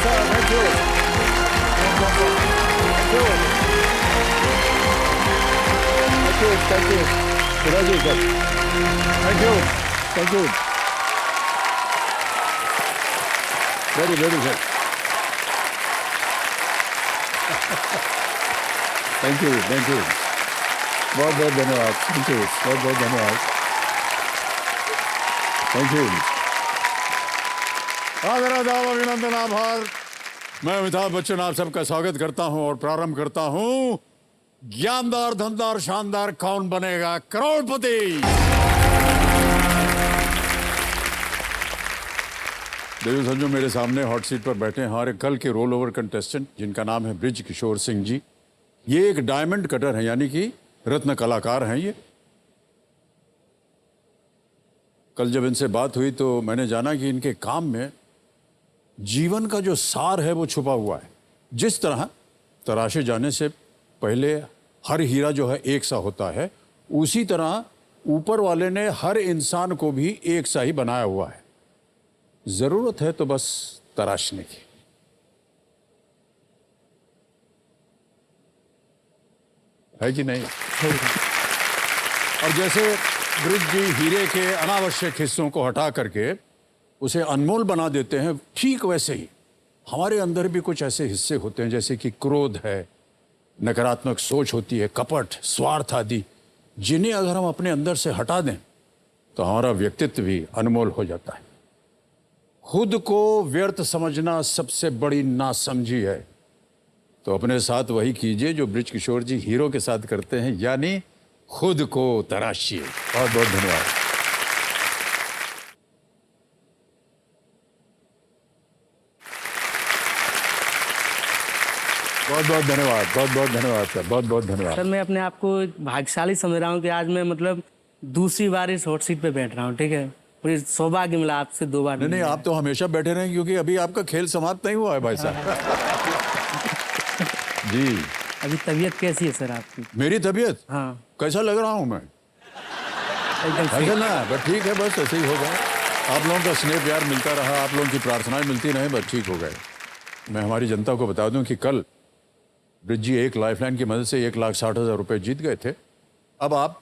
sir. Thank you. Thank you. Thank you. Shiraji, sir. Thank you. Thank you. Very, very good. Thank you. Thank you. बहुत बहुत धन्यवाद. Thank you. बहुत बहुत धन्यवाद. Thank you. आदरादाब अभिनंदन आभार. मैं अमिताभ बच्चन आप सबका स्वागत करता हूं और प्रारंभ करता हूं ज्ञानदार धनदार शानदार कौन बनेगा करोड़पति. देखो समझो मेरे सामने हॉट सीट पर बैठे हैं हमारे कल के रोल ओवर कंटेस्टेंट जिनका नाम है ब्रिज किशोर सिंह जी. ये एक डायमंड कटर है यानी कि रत्न कलाकार हैं ये. कल जब इनसे बात हुई तो मैंने जाना कि इनके काम में जीवन का जो सार है वो छुपा हुआ है. जिस तरह तराशे जाने से पहले हर हीरा जो है एक सा होता है, उसी तरह ऊपर वाले ने हर इंसान को भी एक सा ही बनाया हुआ है. जरूरत है तो बस तराशने की. है कि नहीं? और जैसे ब्रिज जी हीरे के अनावश्यक हिस्सों को हटा करके उसे अनमोल बना देते हैं, ठीक वैसे ही हमारे अंदर भी कुछ ऐसे हिस्से होते हैं जैसे कि क्रोध है, नकारात्मक सोच होती है, कपट, स्वार्थ आदि, जिन्हें अगर हम अपने अंदर से हटा दें तो हमारा व्यक्तित्व भी अनमोल हो जाता है. खुद को व्यर्थ समझना सबसे बड़ी नासमझी है. तो अपने साथ वही कीजिए जो ब्रिज किशोर जी हीरो के साथ करते हैं, यानी खुद को तराशिए. बहुत बहुत धन्यवाद. बहुत बहुत धन्यवाद. बहुत बहुत धन्यवाद सर. बहुत बहुत धन्यवाद. सर मैं अपने आप को भाग्यशाली समझ रहा हूँ कि आज मैं मतलब दूसरी बार इस हॉट सीट पे बैठ रहा हूँ. ठीक है, मुझे सौभाग्य मिला आपसे 2 बार. नहीं, आप तो हमेशा बैठे रहें क्योंकि अभी आपका खेल समाप्त नहीं हुआ है भाई साहब. जी. अभी तबीयत कैसी है सर आपकी? मेरी तबीयत? हाँ. कैसा लग रहा हूँ मैं? एकदम ऐसा ना, बस ठीक है, बस ऐसे ही होगा. आप लोगों का स्नेह प्यार मिलता रहा, आप लोगों की प्रार्थनाएं मिलती रहे, बस ठीक हो गए. मैं हमारी जनता को बता दूं कि कल ब्रिज जी एक लाइफलाइन की मदद से 1,60,000 रुपए जीत गए थे. अब आप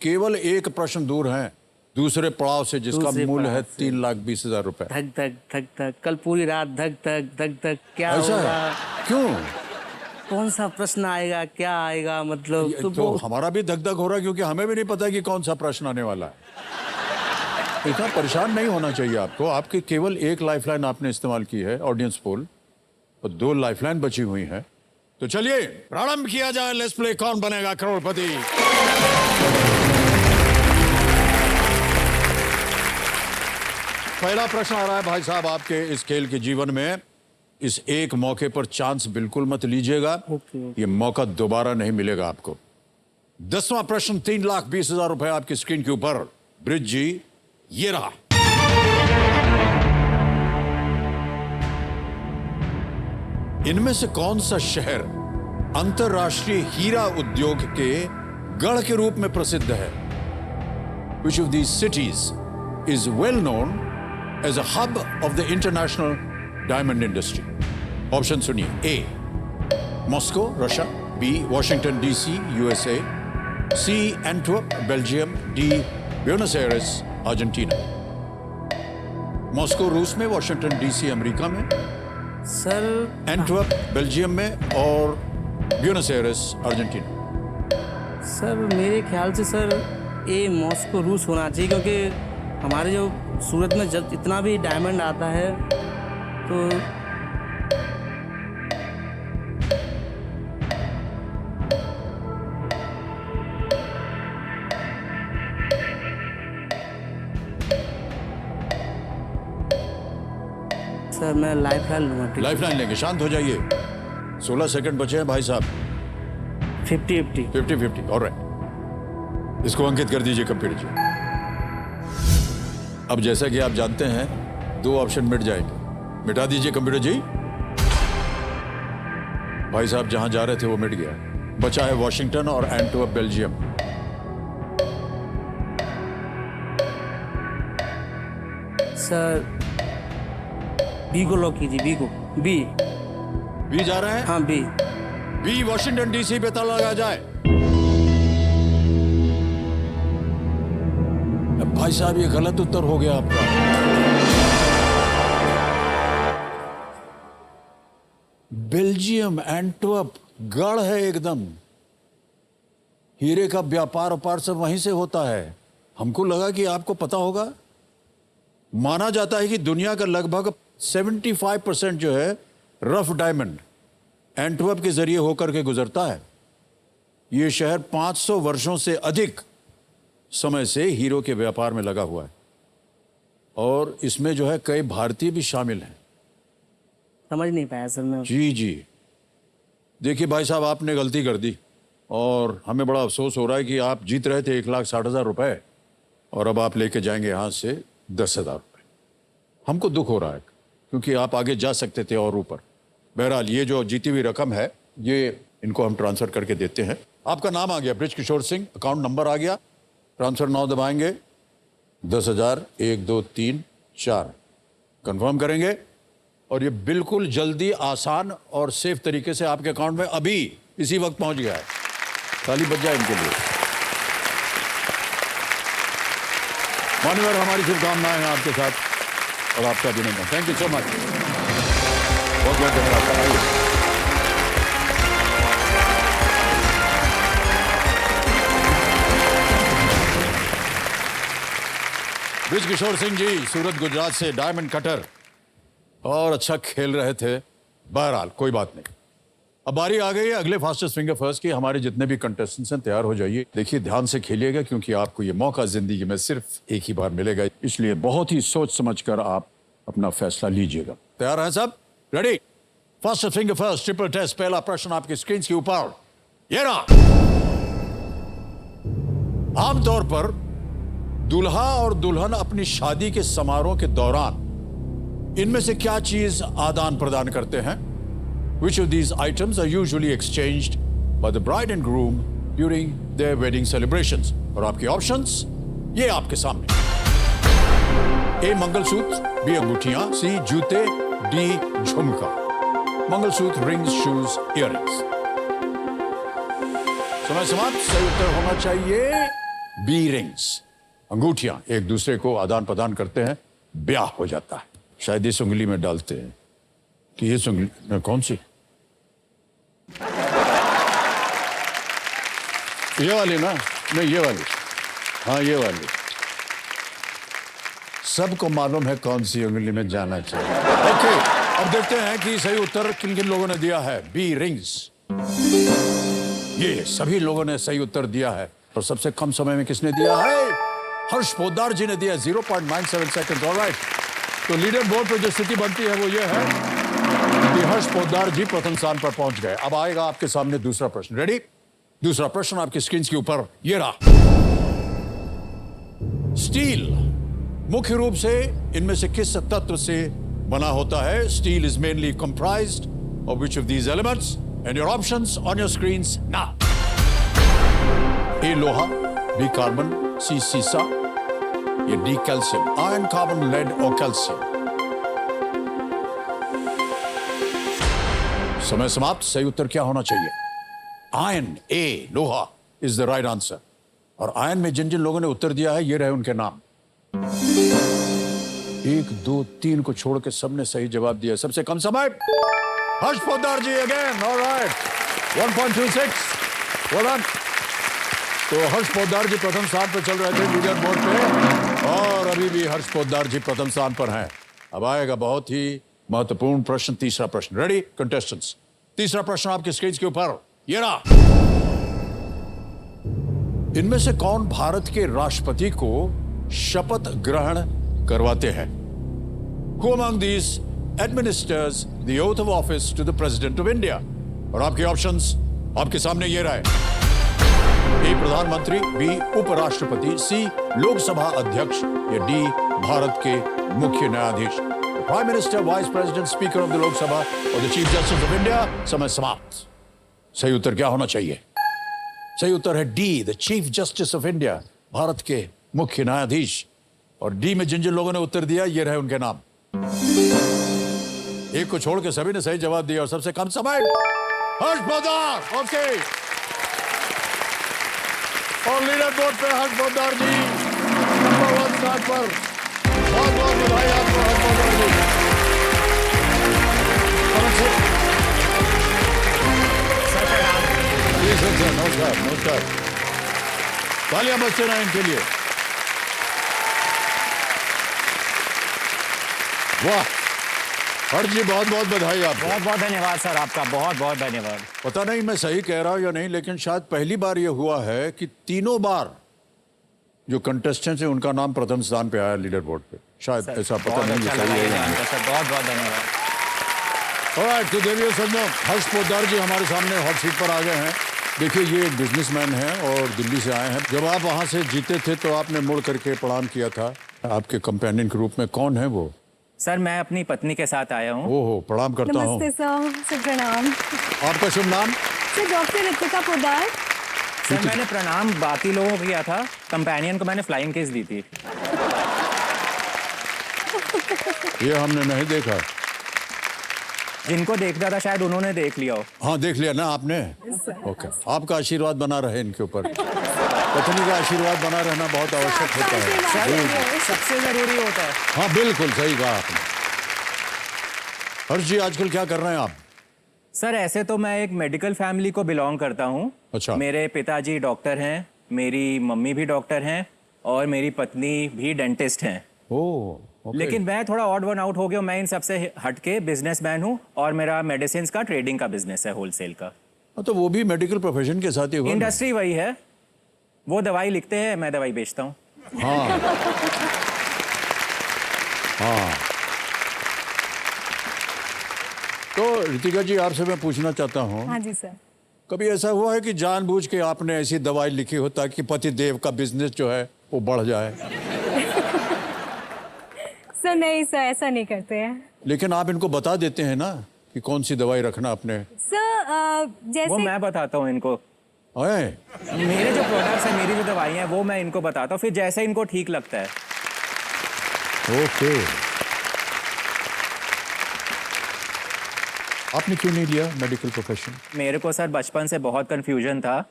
केवल एक प्रश्न दूर हैं दूसरे पड़ाव से जिसका मूल्य है 3,20,000 रुपए. धक धक धक धक, कल पूरी रात धक धक धक धक. क्या ऐसा होगा? है? क्यों? कौन सा प्रश्न आएगा, क्या आएगा, मतलब तो हमारा भी धक धक हो रहा है क्योंकि हमें भी नहीं पता कि कौन सा प्रश्न आने वाला है. इतना परेशान नहीं होना चाहिए आपको. आपकी केवल एक लाइफलाइन आपने इस्तेमाल की है, ऑडियंस पोल, और 2 लाइफलाइन बची हुई हैं. तो चलिए प्रारंभ किया जाए. लेट्स प्ले कौन बनेगा करोड़पति. पहला प्रश्न आ रहा है भाई साहब आपके इस खेल के जीवन में. इस एक मौके पर चांस बिल्कुल मत लीजिएगा. ये मौका दोबारा नहीं मिलेगा आपको. 10वां प्रश्न 3,20,000 रुपए आपकी स्क्रीन के ऊपर. ब्रिज जी ये रहा. इनमें से कौन सा शहर अंतरराष्ट्रीय हीरा उद्योग के गढ़ के रूप में प्रसिद्ध है? Which of these cities is well known as a hub of the international diamond industry? Option सुनिए. A. Moscow Russia, B. Washington DC USA, C. Antwerp Belgium, D. Buenos Argentina. Moscow रूस में, Washington DC America में, sir Antwerp Belgium में और Buenos years Argentina. Sir मेरे ख्याल से sir ये मॉस्को रूस होना चाहिए क्योंकि हमारे जो सूरत में जब इतना भी डायमंड आता है तो सर मैं लाइफलाइन लूँगा. लाइफलाइन लेंगे. शांत हो जाइए. 16 सेकंड बचे हैं भाई साहब. 50-50. 50-50. ऑलराइट. इसको अंकित कर दीजिए कंप्यूटर जी. अब जैसा कि आप जानते हैं 2 ऑप्शन मिट जाएंगे. मिटा दीजिए कंप्यूटर जी. भाई साहब जहां जा रहे थे वो मिट गया. बचा है वॉशिंगटन और एंटवर्प बेल्जियम. सर बी को लॉक कीजिए. बी को. बी। बी जा रहे हैं? हाँ बी। बी वॉशिंगटन डीसी पे ताला लगा जाए। अब भाई साहब ये गलत उत्तर हो गया आपका। बेल्जियम एंटवर्प गढ़ है एकदम। हीरे का व्यापार व्यापार सब वहीं से होता है। हमको लगा कि आपको पता होगा। माना जाता है कि दुनिया का लगभग 75% जो है रफ डायमंड एंटवर्प के जरिए होकर के गुजरता है। यह शहर 500 वर्षों से अधिक समय से हीरो के व्यापार में लगा हुआ है और इसमें जो है कई भारतीय भी शामिल हैं। समझ नहीं पाया सर मैं। जी जी, देखिए भाई साहब, आपने गलती कर दी और हमें बड़ा अफसोस हो रहा है कि आप जीत रहे थे 1,60,000 रुपए और अब आप लेके जाएंगे यहाँ से 10,000 रुपए। हमको दुख हो रहा है क्योंकि आप आगे जा सकते थे और ऊपर। बहरहाल ये जो जीती हुई रकम है ये इनको हम ट्रांसफर करके देते हैं। आपका नाम आ गया बृज किशोर सिंह, अकाउंट नंबर आ गया, ट्रांसफर नाउ दबाएंगे। 10,000 1 2 3 4 कंफर्म करेंगे और ये बिल्कुल जल्दी, आसान और सेफ तरीके से आपके अकाउंट में अभी इसी वक्त पहुंच गया है। ताली बज जाए इनके लिए। मान्यवर, हमारी शुभकामनाएं हैं आपके साथ और आपका अभिनंदन। Thank you so much. बहुत बहुत धन्यवाद। बृज किशोर सिंह जी सूरत गुजरात से डायमंड कटर और अच्छा खेल रहे थे। बहरहाल कोई बात नहीं। अब बारी आ गई है अगले फास्टेस्ट फिंगर फर्स्ट की। हमारे जितने भी कंटेस्टेंट्स हैं तैयार हो जाइए। देखिए ध्यान से खेलिएगा क्योंकि आपको ये मौका जिंदगी में सिर्फ एक ही बार मिलेगा, इसलिए बहुत ही सोच समझकर आप अपना फैसला लीजिएगा। तैयार हैं सब? Ready? Fastest finger first triple test. पहला प्रश्न आपकी स्क्रीन के ऊपर ये रहा। आमतौर पर दूल्हा और दुल्हन अपनी शादी के समारोह के दौरान इनमें से क्या चीज आदान प्रदान करते हैं? Which of these items are usually exchanged by the bride and groom during their wedding celebrations? और आपके ऑप्शंस ये आपके सामने। ए मंगलसूत्र, बी अंगूठियां, सी जूते, डी झुमका। Mangalsutra, rings, shoes, earrings. समय समाप्त। सही उत्तर होना चाहिए बी रिंग्स। अंगूठियां एक दूसरे को आदान प्रदान करते हैं, ब्याह हो जाता है। शायद इस उंगली में डालते हैं कि ये उंगली कौन सी? ये वाली ना? नहीं ये वाली। हाँ ये वाली। सबको मालूम है कौन सी उंगली में जाना चाहिए। ओके, अब देखते हैं कि सही उत्तर किन किन लोगों ने दिया है। B rings. ये सभी लोगों ने सही उत्तर दिया है और सबसे कम समय में किसने दिया है? हर्ष पोद्दार जी ने दिया 0.97 सेकंड। ऑलराइट, तो लीडर बोर्ड पर जो स्थिति बनती है वो ये है कि हर्ष पोद्दार जी प्रथम स्थान पर पहुंच गए। अब आएगा आपके सामने दूसरा प्रश्न। रेडी? दूसरा प्रश्न आपकी स्क्रीन के ऊपर ये रहा। स्टील मुख्य रूप से इनमें से किस तत्व से बना होता है? Steel is mainly comprised of which of these elements? And your options on your screens now. A लोहा, बी कार्बन, सी सीसा, ये D calcium. Iron, carbon, lead और कैल्शियम। समय समाप्त। सही उत्तर क्या होना चाहिए? आयरन, ए लोहा इज द राइट आंसर। और आयरन में जिन जिन लोगों ने उत्तर दिया है ये रहे उनके नाम। 1 2 3 को छोड़ के सबने सही जवाब दिया। सबसे कम समय हर्ष पोद्दार जी अगेन। ऑलराइट, 1.26। Well done. तो हर्ष पोद्दार जी प्रथम स्थान पर चल रहे थे लीडर बोर्ड पे और अभी भी हर्ष पोद्दार जी प्रथम स्थान पर हैं। अब आएगा बहुत ही महत्वपूर्ण प्रश्न, तीसरा प्रश्न। Ready contestants? तीसरा प्रश्न आपके स्क्रीन के ऊपर ये रहा। इनमें से कौन भारत के राष्ट्रपति को शपथ ग्रहण करवाते हैं? Who among these administers the oath of office to the President of India? और आपके ऑप्शंस आपके सामने ये रहे। ए प्रधानमंत्री, बी उपराष्ट्रपति, सी लोकसभा अध्यक्ष या डी भारत के मुख्य न्यायाधीश। Prime minister, vice president, speaker of the Lok Sabha और the chief justice of India. समय समाप्त। सही उत्तर क्या होना चाहिए? सही उत्तर है D, the chief justice of India, Bharat के मुख्य न्यायाधीश। और डी में जिन जिन लोगों ने उत्तर दिया ये रहे उनके नाम। एक को छोड़ के सभी ने सही जवाब दिया और सबसे कम समय हर्ष पोद्दार। ओके, और लीडर बोर्ड पे हर्ष पोद्दार जी नंबर 1 स्थान पर। बहुत बहुत बधाई आपको हर्ष पोद्दार जी। सर नमस्कार नमस्कार, तालियां बजते रहें इनके लिए। वाह हर्ष जी, बहुत बहुत बधाई आपको। बहुत बहुत धन्यवाद सर, आपका बहुत बहुत धन्यवाद। पता नहीं मैं सही कह रहा हूं या नहीं, लेकिन शायद पहली बार यह हुआ है कि तीनों बार जो कंटेस्टेंट्स हैं उनका नाम प्रथम स्थान पे आया लीडर बोर्ड पे। शायद ऐसा पता बहुत नहीं अच्छा सही लगा है ये या नहीं। जानकर सर, बहुत बहुत धन्यवाद। ऑलराइट, तो देवियों सज्जनों, हर्ष पोद्दार जी हमारे सामने हॉट सीट पर आ गए हैं। देखिए, ये एक बिजनेसमैन हैं और दिल्ली से आए हैं। जब आप वहां से जीते थे तो आपने मुड़ करके प्रणाम किया था आपके कंपेनियन के रूप में। कौन है वो? सर मैं अपनी पत्नी के साथ आया हूँ। ओहो, प्रणाम करता हूँ। नमस्ते सर, सर प्रणाम। आपका शुभ नाम? Sir doctor Ritika Poddar. Sir मैंने प्रणाम बाकी लोगों को किया था, कंपेनियन को मैंने फ्लाइंग किस दी थी। ये हमने नहीं देखा। जिनको देखना था शायद उन्होंने देख लिया हो। हाँ, देख लिया ना आपने। ओके, आपका आशीर्वाद बना रहे इनके ऊपर। पत्नी का आशीर्वाद बना रहना बहुत आवश्यक होता है। सर सबसे जरूरी होता है। हाँ बिल्कुल सही कहा आपने। हर्ष जी, आजकल क्या कर रहे हैं आप? सर ऐसे तो मैं एक मेडिकल फैमिली को बिलोंग करता हूँ। अच्छा। मेरे पिताजी डॉक्टर हैं, मेरी मम्मी भी डॉक्टर हैं और मेरी पत्नी भी डेंटिस्ट हैं। ओह, ओके। लेकिन मैं थोड़ा ऑड वन आउट हो गया। मैं इन सबसे हटके बिजनेसमैन हूँ और मेरा मेडिसिन का ट्रेडिंग का बिजनेस है, होलसेल का। तो वो भी मेडिकल प्रोफेशन के साथ ही हुआ ना? इंडस्ट्री वही है, वो दवाई लिखते हैं, मैं दवाई बेचता हूँ। हाँ हाँ। तो रितिका जी, आपसे मैं पूछना चाहता हूँ, हाँ जी सर। कभी ऐसा हुआ है कि जानबूझ के आपने ऐसी दवाई लिखी हो ताकि पति देव का बिजनेस जो है वो बढ़ जाए? सर नहीं सर, ऐसा नहीं करते हैं। लेकिन आप इनको बता देते हैं ना कि कौन सी दवाई रखना अपने। सर वो जैसे मैं बताता हूँ इनको। है मेरे जो प्रोडक्ट्स हैं, मेरी जो दवाइयाँ हैं, वो मैं इनको बताता हूँ, फिर जैसे इनको ठीक लगता है। ओके। आपने क्यों नहीं लिया मेडिकल प्रोफेशन? मेरे को सर बचपन से बहुत कन्फ्यूजन था।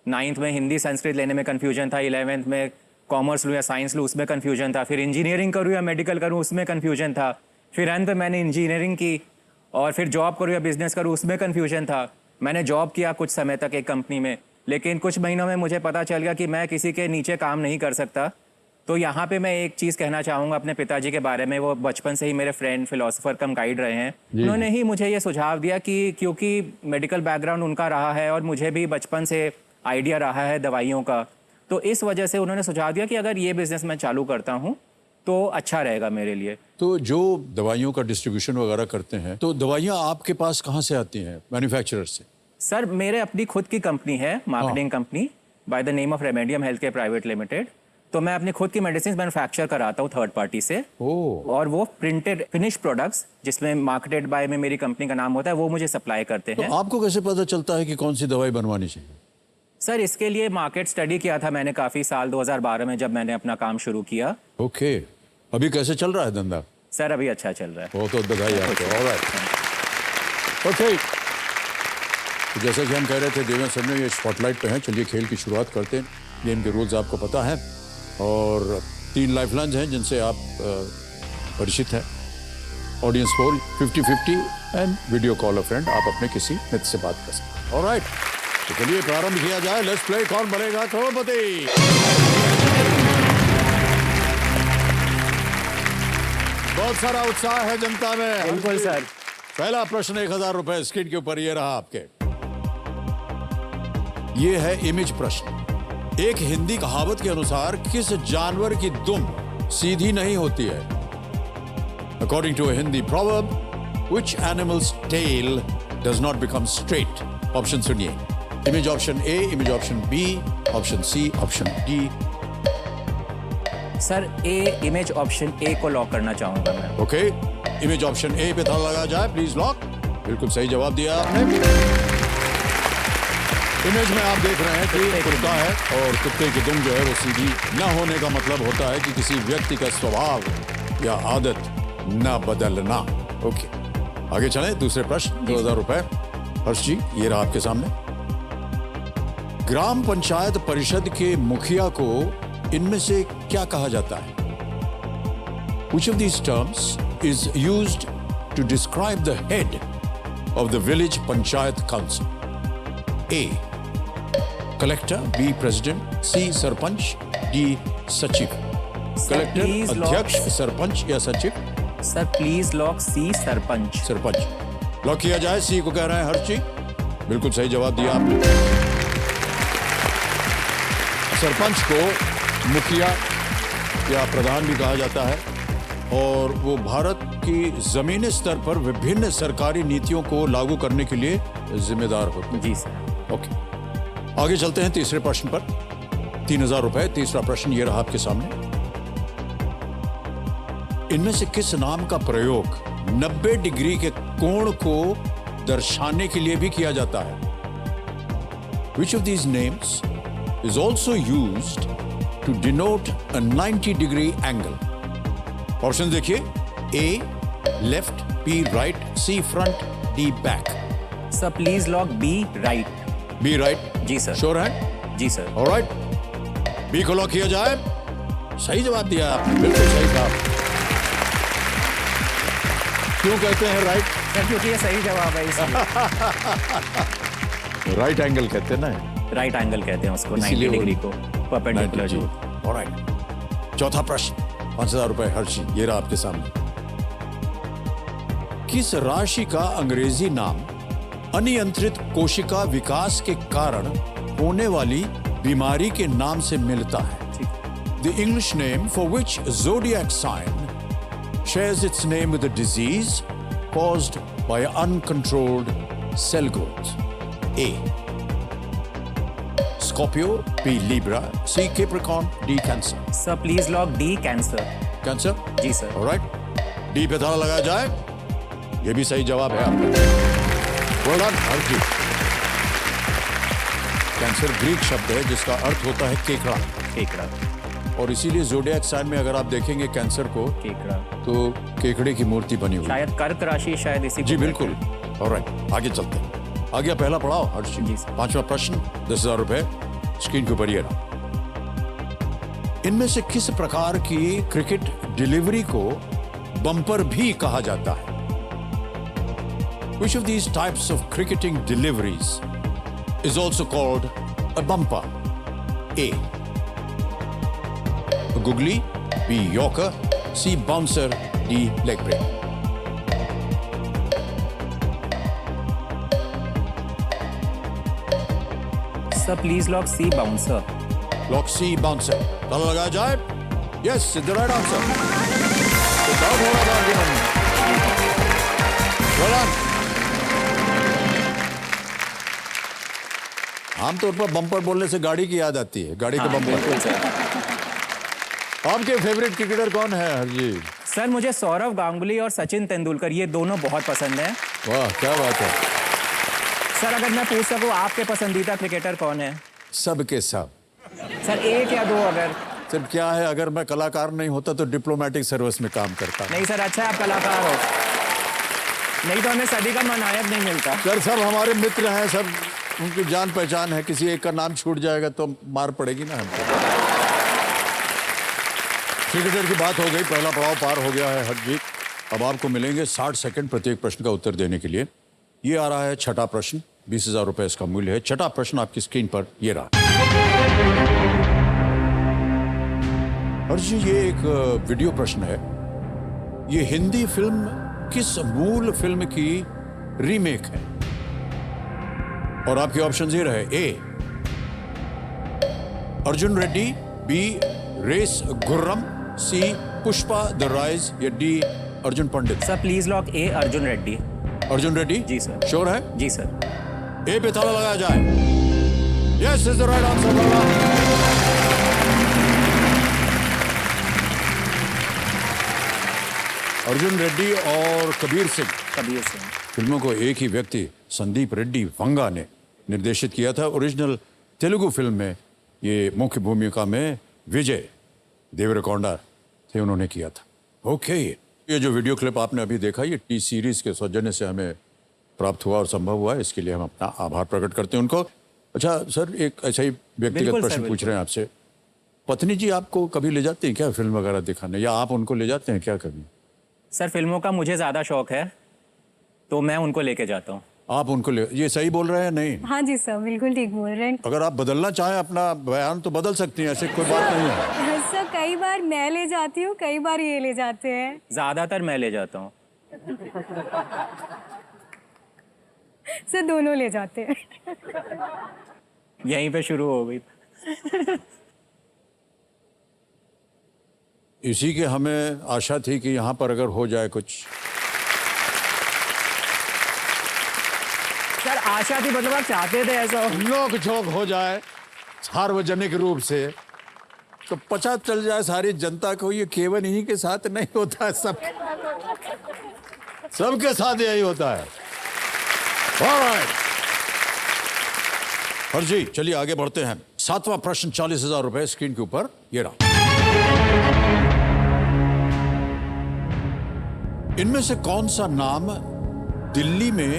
9th में हिंदी संस्कृत लेने में कन्फ्यूजन था, 11th में कॉमर्स लूँ या साइंस लूँ उसमें कन्फ्यूजन था, फिर इंजीनियरिंग करूँ या मेडिकल करूँ उसमें कन्फ्यूजन था, फिर अंत में मैंने इंजीनियरिंग की और फिर जॉब करूँ या बिजनेस करूँ उसमें कन्फ्यूजन था। मैंने जॉब किया कुछ समय तक एक कंपनी में, लेकिन कुछ महीनों में मुझे पता चल गया कि मैं किसी के नीचे काम नहीं कर सकता। तो यहाँ पे मैं एक चीज़ कहना चाहूँगा अपने पिताजी के बारे में। वो बचपन से ही मेरे फ्रेंड, फिलोसोफर कम गाइड रहे हैं। उन्होंने ही मुझे ये सुझाव दिया कि क्योंकि मेडिकल बैकग्राउंड उनका रहा है और मुझे भी बचपन से आइडिया रहा है दवाइयों का, तो इस वजह से उन्होंने सुझाव दिया कि अगर ये बिजनेस मैं चालू करता हूँ तो अच्छा रहेगा मेरे लिए। तो जो दवाइयों का डिस्ट्रीब्यूशन वगैरह करते हैं, तो दवाइयाँ आपके पास कहाँ से आती हैं? मैन्युफैक्चरर से? सर मेरे अपनी खुद की कंपनी है, marketing company by the name of Remedium health care private limited. तो मैं अपनी खुद की मेडिसिन मैन्युफैक्चर कराता हूँ थर्ड पार्टी से। ओह, और वो प्रिंटेड फिनिश प्रोडक्ट्स जिसमें मार्केटेड बाय में मेरी कंपनी का नाम होता है, वो मुझे सप्लाई करते तो हैं। आपको कैसे पता चलता है कि कौन सी दवाई बनवानी चाहिए? सर इसके लिए मार्केट स्टडी किया था मैंने काफ़ी साल, 2012 में जब मैंने अपना काम शुरू किया। ओके, अभी कैसे चल रहा है धंधा? सर अभी अच्छा चल रहा है। बहुत बहुत बधाई आपको। Alright, okay. तो जैसा कि हम कह रहे थे, देवेंद्र सर ने ये स्पॉटलाइट पे हैं। चलिए खेल की शुरुआत करते हैं। गेम के रूल्स आपको पता है और 3 लाइफलाइंस हैं जिनसे आप परिचित हैं। Audience poll 50-50 and video call a friend. आप अपने किसी मित्र से बात कर सकते हैं। ऑलराइट, तो चलिए प्रारंभ किया जाए। लेट्स प्ले कौन बनेगा करोड़पति। बहुत सारा उत्साह है जनता में। बिल्कुल सर। पहला प्रश्न 1000 रुपए स्क्रीन के ऊपर ये रहा आपके। ये है इमेज प्रश्न। एक हिंदी कहावत के अनुसार किस जानवर की दुम सीधी नहीं होती है? According to a Hindi proverb, which animal's tail does not become straight? Option सुनिए। Image option A, image option B, option C, option D. Sir A, image option A को लॉक करना चाहूंगा मैं। ओके, इमेज ऑप्शन ए पे ताला लगा जाए please. Lock. बिल्कुल सही जवाब दिया आपने। इमेज में आप देख रहे हैं कि कुत्ता है और कुत्ते की दुम जो है वो सीधी न होने का मतलब होता है कि किसी व्यक्ति का स्वभाव या आदत न बदलना। ओके, आगे चलें, दूसरे प्रश्न, 2000 रुपए। हर्ष जी, ये रहा आपके सामने। ग्राम पंचायत परिषद के मुखिया को इनमें से क्या कहा जाता है? Which of these terms is used to describe the head of the village panchayat council? A. Collector, B. President, C. Sarpanch, D. Sachiv. Collector, please lock- अध्यक्ष, सरपंच या सचिव? Sir please lock C sarpanch. Sarpanch lock किया जाए। सी को कह रहे हैं हर्ष जी, बिल्कुल सही जवाब दिया आपने। सरपंच को मुखिया या प्रधान भी कहा जाता है और वो भारत की जमीनी स्तर पर विभिन्न सरकारी नीतियों को लागू करने के लिए जिम्मेदार होते हैं। जी सर। ओके, आगे चलते हैं तीसरे प्रश्न पर। 3000 रुपए। तीसरा प्रश्न ये रहा आपके सामने। इनमें से किस नाम का प्रयोग 90 डिग्री के कोण को दर्शाने के लिए भी किया जाता है? Which of these names is also used to denote a 90 degree angle? Option देखिए। A left, B right, C front, D back. Sir please lock B right. B right? जी सर। श्योर है? जी सर। ऑलराइट, B को लॉक किया जाए। सही जवाब दिया आपने, बिल्कुल सही कहा। क्यों कहते हैं राइट? सर क्योंकि ये सही जवाब है इसलिए। राइट एंगल कहते हैं ना, राइट एंगल कहते हैं उसको, 90 इसीलिए वो- डिग्री को परपेंडिकुलर जो। ऑलराइट, चौथा प्रश्न, 5000 रुपए। हर्ष जी, ये रहा आपके सामने। किस राशि का अंग्रेजी नाम अनियंत्रित कोशिका विकास के कारण होने वाली बीमारी के नाम से मिलता है? The English name for which zodiac sign shares its name with a disease caused by uncontrolled cell growth. A. Scorpio, B. Libra, C. Capricorn, D. Cancer. Sir please lock D cancer. Cancer? जी sir. Alright. D पे ताला लगाया जाए। ये भी सही जवाब है आपका। Well done, हर्ष जी। कैंसर ग्रीक शब्द है जिसका अर्थ होता है केकड़ा, केकड़ा। और इसीलिए जोडियाक साइन में अगर आप देखेंगे कैंसर को केकड़ा तो केकड़े की मूर्ति बनी हुई है। शायद कर्क राशि शायद इसी जी को बिल्कुल। ऑलराइट, आगे चलते हैं। आगे पहला पढ़ाओ हर्ष जी जी। सर। पांचवा प्रश्न, 10,000 रुपए। स्क्रीन के ऊपर ये रहा। इनमें से किस प्रकार की क्रिकेट डिलीवरी को बम्पर भी कहा जाता है? Which of these types of cricketing deliveries is also called a bumper? A. A googly, B. Yorker, C. Bouncer, D. Leg break. Sir please lock C bouncer. Lock C. Bouncer. ताला लगाया जाए। Yes, it's the right answer. तो doubt हो रहा था आपके मन में। Well done. आमतौर पर बम्पर बोलने से गाड़ी की याद आती है, गाड़ी के बम्पर। बिल्कुल सर। आपके फेवरेट क्रिकेटर कौन है हर जी? सर मुझे सौरव गांगुली और सचिन तेंदुलकर ये दोनों बहुत पसंद हैं। वाह, क्या बात है। सर अगर मैं पूछ सकूं आपके पसंदीदा क्रिकेटर कौन है? सब के सब। सर एक या दो अगर? सिर्फ क्या है, अगर मैं कलाकार नहीं होता तो डिप्लोमेटिक सर्विस में काम करता। नहीं सर, अच्छा है आप कलाकार हो, नहीं तो हमें सदी का महानायक नहीं मिलता। सर सब हमारे मित्र हैं, सब उनकी जान पहचान है, किसी एक का नाम छूट जाएगा तो मार पड़ेगी ना हमको। क्रिकेटर की बात हो गई, पहला पड़ाव पार हो गया है हर जी। अब आपको मिलेंगे 60 सेकंड प्रत्येक प्रश्न का उत्तर देने के लिए। ये आ रहा है छठा प्रश्न, 20,000 रुपए इसका मूल्य है। छठा प्रश्न आपकी स्क्रीन पर ये रहा। हर्ष जी, ये एक वीडियो प्रश्न है। ये हिंदी फिल्म किस मूल फिल्म की रीमेक है? और आपके ऑप्शन ये रहे। A. Arjun Reddy, B. Race Gurram, C. Pushpa the rise, या D. Arjun Pandit. Sir please lock A Arjun Reddy. Arjun Reddy? जी सर। श्योर है? जी सर। ए पे ताला लगाया जाए। Yes is the right answer. Arjun Reddy और कबीर सिंह कबीर सिंह। फिल्मों को एक ही व्यक्ति संदीप रेड्डी वंगा ने निर्देशित किया था। ओरिजिनल तेलुगु फिल्म में ये मुख्य भूमिका में विजय देवरकोंडा थे, उन्होंने किया था। ओके, ये जो वीडियो क्लिप आपने अभी देखा ये टी सीरीज के सौजन्य से हमें प्राप्त हुआ और संभव हुआ है, इसके लिए हम अपना आभार प्रकट करते हैं उनको। अच्छा सर, एक ऐसा ही व्यक्तिगत बिल्कुल सर, प्रश्न पूछ रहे हैं आपसे। पत्नी जी आपको कभी ले जाते हैं क्या फिल्म वगैरह दिखाने, या आप उनको ले जाते हैं क्या कभी? सर फिल्मों का मुझे ज़्यादा शौक है तो मैं उनको लेके जाता हूँ। आप उनको ले, ये सही बोल रहे हैं नहीं? हाँ जी सर, बिल्कुल ठीक बोल रहे हैं। अगर आप बदलना चाहें अपना बयान तो बदल सकती हैं, ऐसे कोई बात नहीं है। सर कई बार मैं ले जाती हूँ, कई बार ये ले जाते हैं। ज़्यादातर मैं ले जाता हूँ। सर दोनों ले जाते हैं। यहीं पे शुरू हो गई। इसी के हमें आशा थी कि यहाँ पर अगर हो जाए कुछ। सर आशा थी मतलब आप चाहते थे ऐसा हो? नोक झोंक हो जाए सार्वजनिक रूप से, तो पता चल जाए सारी जनता को ये केवल इन्हीं के साथ नहीं होता है, सबके साथ यही होता है। Alright. और जी चलिए आगे बढ़ते हैं। 7वां प्रश्न 40,000 रुपए स्क्रीन के ऊपर ये रहा। इनमें से कौन सा नाम दिल्ली में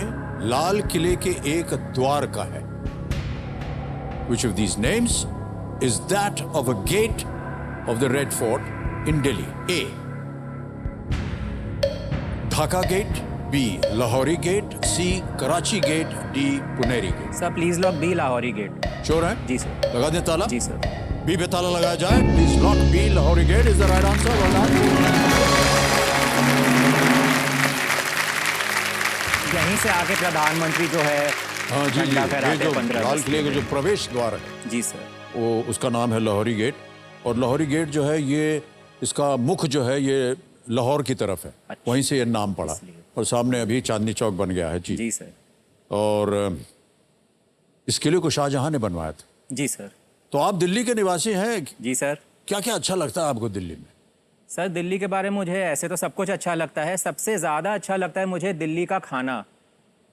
लाल किले के एक द्वार का है? Which of these names is that of a gate of the Red Fort in Delhi? A. Dhaka Gate, B. Lahori Gate, C. Karachi Gate, D. Puneri Gate. Sir please lock B Lahori gate. Sure है? जी sir. लगा दें ताला? जी sir. B पे ताला लगाया जाए। Please lock B Lahori gate is the right answer. Well done. यहीं से आके प्रधानमंत्री जो है हाँ जी जी, झंडा ये फहराते जो 15 लाल अगस्त किले का के जो दिन। प्रवेश द्वार है जी सर। वो उसका नाम है लाहौरी गेट, और लाहौरी गेट जो है ये इसका मुख जो है ये लाहौर की तरफ है, अच्छा। वहीं से ये नाम पड़ा, इसलिए। और सामने अभी चांदनी चौक बन गया है जी। जी सर। और इस किले को शाहजहां ने बनवाया था। जी सर। तो आप दिल्ली के निवासी हैं, जी सर। क्या क्या अच्छा लगता है आपको दिल्ली में? सर दिल्ली के बारे में मुझे ऐसे तो सब कुछ अच्छा लगता है, सबसे ज़्यादा अच्छा लगता है मुझे दिल्ली का खाना,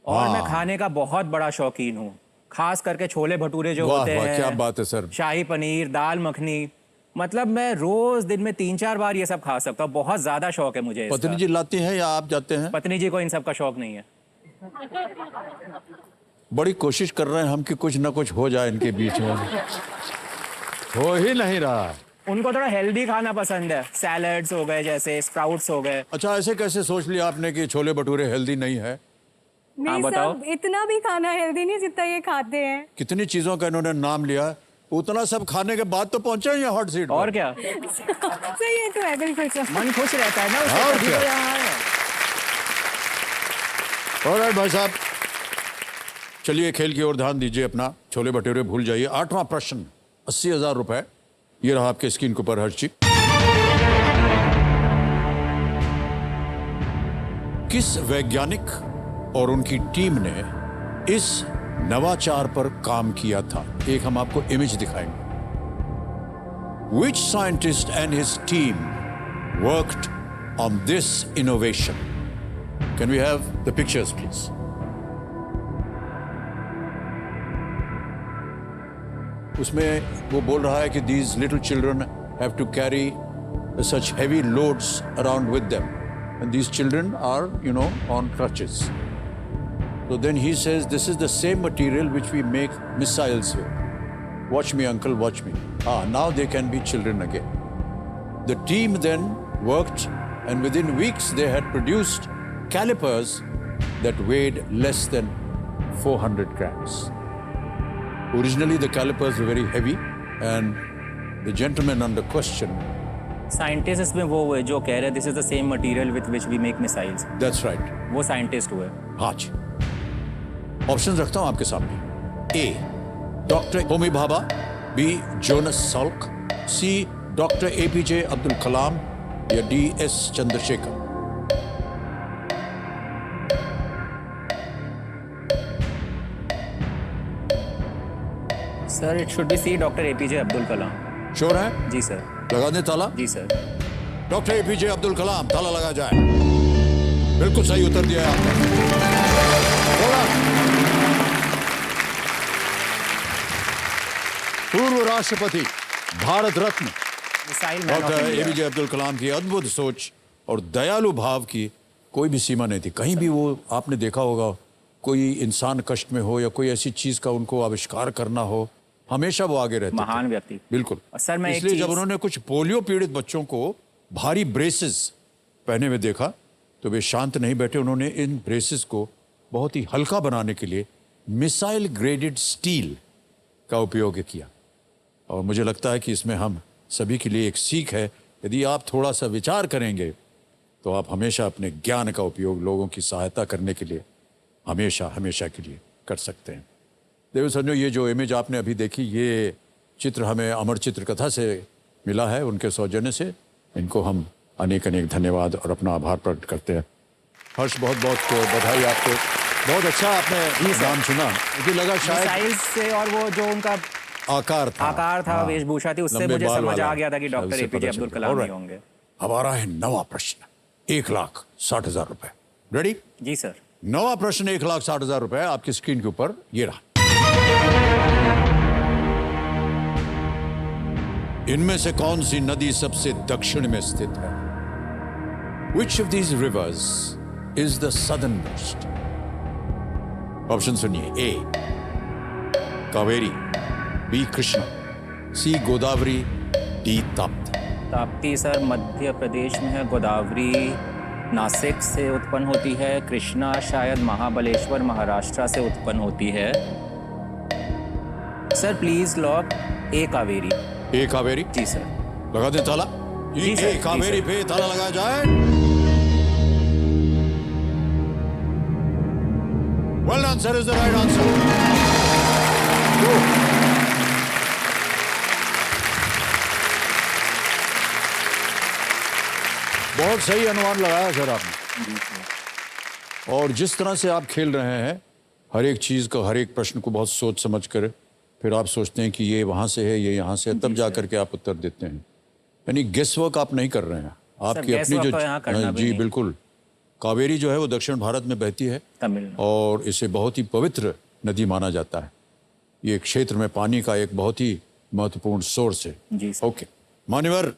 और मैं खाने का बहुत बड़ा शौकीन हूँ, खास करके छोले भटूरे जो वाह होते वाह, हैं, क्या बात है सर। शाही पनीर, दाल मखनी, मतलब मैं रोज दिन में 3-4 बार ये सब खा सकता हूँ। बहुत ज्यादा शौक है मुझे इसका। पत्नी जी लाती हैं या आप जाते हैं? पत्नी जी को इन सब का शौक नहीं है। बड़ी कोशिश कर रहे हैं हम कि कुछ ना कुछ हो जाए इनके बीच में, हो ही नहीं रहा। उनको थोड़ा हेल्दी खाना पसंद है, सैलड्स हो गए, जैसे स्प्राउट्स हो गए। अच्छा, ऐसे कैसे सोच लिया आपने कि छोले भटूरे हेल्दी नहीं है? नहीं बताओ। सर, इतना भी खाना हेल्दी नहीं जितना ये खाते हैं। कितनी चीजों का इन्होंने नाम लिया, उतना सब खाने के बाद तो पहुंचे हैं हॉट सीट और क्या, सही है तो है, बिल्कुल सर। मन खुश रहता है ना उससे, और तभी क्या? तो यहाँ है। ऑलराइट भाई साहब, चलिए खेल की ओर ध्यान दीजिए अपना, छोले भटूरे भूल जाइए। 8वां प्रश्न 80,000 रुपए, ये रहा आपके स्क्रीन के ऊपर हर्षी। किस वैज्ञानिक और उनकी टीम ने इस नवाचार पर काम किया था? एक हम आपको इमेज दिखाएंगे। Which scientist and his team worked on this innovation? Can we have the pictures, please? उसमें वो बोल रहा है कि these little children have to carry such heavy loads around with them, and these children are, on crutches. So then he says, this is the same material which we make missiles with. Watch me, uncle, watch me. Now they can be children again. The team then worked, and within weeks they had produced calipers that weighed less than 400 grams. Originally the calipers were very heavy, and the gentleman under question, scientist इसमें वो हुए जो कह रहे this is the same material with which we make missiles, that's right. वो scientist हुए। हाँ जी। ऑप्शन रखता हूं आपके सामने। A doctor Homi Bhabha, B Jonas Salk, C doctor APJ Abdul Kalam, या D S Chandrasekhar. Sir it should be C doctor APJ Abdul Kalam. Sure है? जी सर। लगा दें ताला? जी सर। डॉक्टर एपीजे अब्दुल कलाम, ताला लगा जाए। बिल्कुल सही उत्तर दिया है आपने। बोला। पूर्व राष्ट्रपति, Bharat Ratna missile man of doctor India. APJ Abdul Kalam की अद्भुत सोच और दयालु भाव की कोई भी सीमा नहीं थी। कहीं भी वो आपने देखा होगा, कोई इंसान कष्ट में हो या कोई ऐसी चीज का उनको आविष्कार करना हो, हमेशा वो आगे रहते थे। महान व्यक्ति। बिल्कुल। और सर मैं एक इसलिए जब चीज- उन्होंने कुछ पोलियो पीड़ित बच्चों को भारी ब्रेसेस पहने हुए देखा तो वे शांत नहीं बैठे। उन्होंने इन ब्रेसेस को बहुत ही हल्का बनाने के लिए मिसाइल ग्रेडेड स्टील का उपयोग किया। और मुझे लगता है कि इसमें हम सभी के लिए एक सीख है। यदि आप थोड़ा सा विचार करेंगे तो आप हमेशा अपने ज्ञान का उपयोग लोगों की सहायता करने के लिए हमेशा हमेशा के लिए कर सकते हैं। देव संजो, ये जो इमेज आपने अभी देखी, ये चित्र हमें अमर चित्र कथा से मिला है, उनके सौजन्य से। इनको हम अनेक अनेक धन्यवाद और अपना आभार प्रकट करते हैं। हर्ष, बहुत बहुत बधाई आपको। बहुत अच्छा आपने नाम चुना। मुझे लगा शायद साइज से और वो जो उनका आकार था, हाँ, वेशभूषा थी, उससे लंबे मुझे बाल समझ वाला। आ गया था कि शायद डॉक्टर उससे एपीजे पता अब्दुल चल कलाम गया। ही होंगे। हमारा है नवा प्रश्न, 1,60,000 रुपए। रेडी? जी सर। नवा प्रश्न 1,60,000 रुपए आपकी स्क्रीन के ऊपर ये रहा। इनमें से कौन सी नदी सबसे दक्षिण में स्थित है? Which of these rivers is the southernmost? Option सुनिए। ए कावेरी, बी कृष्णा, सी गोदावरी, डी ताप्ती। ताप्ती सर मध्य प्रदेश में है, गोदावरी नासिक से उत्पन्न होती है, कृष्णा शायद महाबलेश्वर महाराष्ट्र से उत्पन्न होती है। Sir please lock A Kaveri. A Kaveri? जी सर। लगा दे ताला। जी सर, ए जी कावेरी सर। पे ताला लगाया जाए। Well done, sir, is the right answer. बहुत सही अनुमान लगाया सर आपने। और जिस तरह से आप खेल रहे हैं, हर एक चीज का, हर एक प्रश्न को बहुत सोच समझ कर फिर आप सोचते हैं कि ये वहां से है, ये यहाँ से है, तब जा करके आप उत्तर देते हैं। यानी गेस वर्क आप नहीं कर रहे हैं। आपकी guess अपनी work जो तो यहाँ करना भी जी नहीं। बिल्कुल। कावेरी जो है वो दक्षिण भारत में बहती है तमिलनाडु। और इसे बहुत ही पवित्र नदी माना जाता है। ये क्षेत्र में पानी का एक बहुत ही महत्वपूर्ण सोर्स है। जी सर। ओके मान्यवर,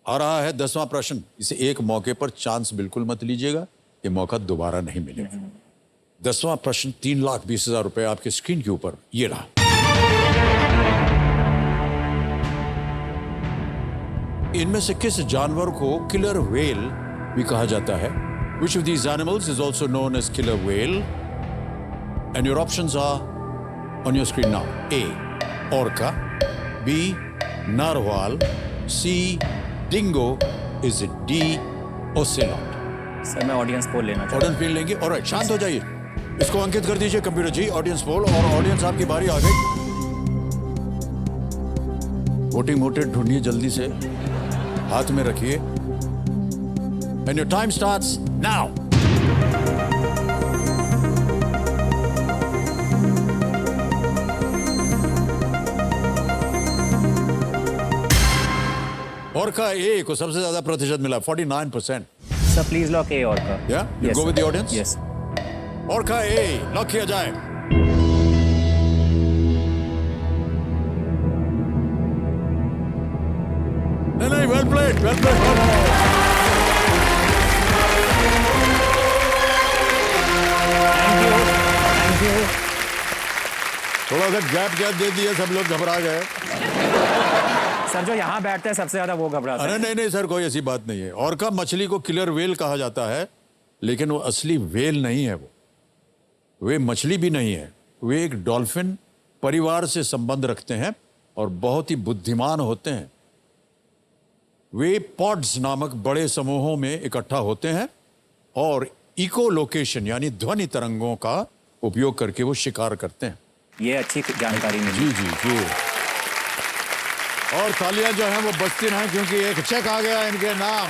आ रहा है 10वां प्रश्न। इसे एक मौके पर चांस बिल्कुल मत लीजिएगा, ये मौका दोबारा नहीं मिलेगा। 10वां प्रश्न 3,20,000 रुपए आपके स्क्रीन के ऊपर ये रहा। इनमें से किस जानवर को किलर व्हेल भी कहा जाता है? Which of these animals is also known as killer whale? And your options are on your screen now. A. Orca. B. Narwhal. C. Dingo. Is it D. Ocelot? Sir मैं audience poll लेना चाहता audience poll लेंगे। Alright, शांत हो जाइए। इसको अंकित कर दीजिए कंप्यूटर जी, ऑडियंस पोल। और ऑडियंस आपकी बारी आ गई। वोटिंग मोटेड ढूंढिए जल्दी से, हाथ में रखिए। And your time starts now. Orca A को सबसे ज्यादा प्रतिशत मिला, 49%। हूँ। सर प्लीज लॉक ए और का। Yeah? You go with the audience? Yes. Orca A lock किया जाए। नहीं, well played, well played. Thank you. थोड़ा सा गैप दे दिया, सब लोग घबरा गए। सर जो यहाँ बैठते हैं सबसे ज्यादा वो घबराते अरे हैं। नहीं नहीं सर, कोई ऐसी बात नहीं है। ऑर्का मछली को किलर वेल कहा जाता है, लेकिन वो असली वेल नहीं है। वे मछली भी नहीं है। वे एक डॉल्फिन परिवार से संबंध रखते हैं और बहुत ही बुद्धिमान होते हैं। वे पॉड्स नामक बड़े समूहों में इकट्ठा होते हैं और इको लोकेशन यानी ध्वनि तरंगों का उपयोग करके वो शिकार करते हैं। ये अच्छी जानकारी मिली। जी जी जी। और तालियां जो हैं वो बजती हैं क्योंकि एक चेक आ गया इनके नाम।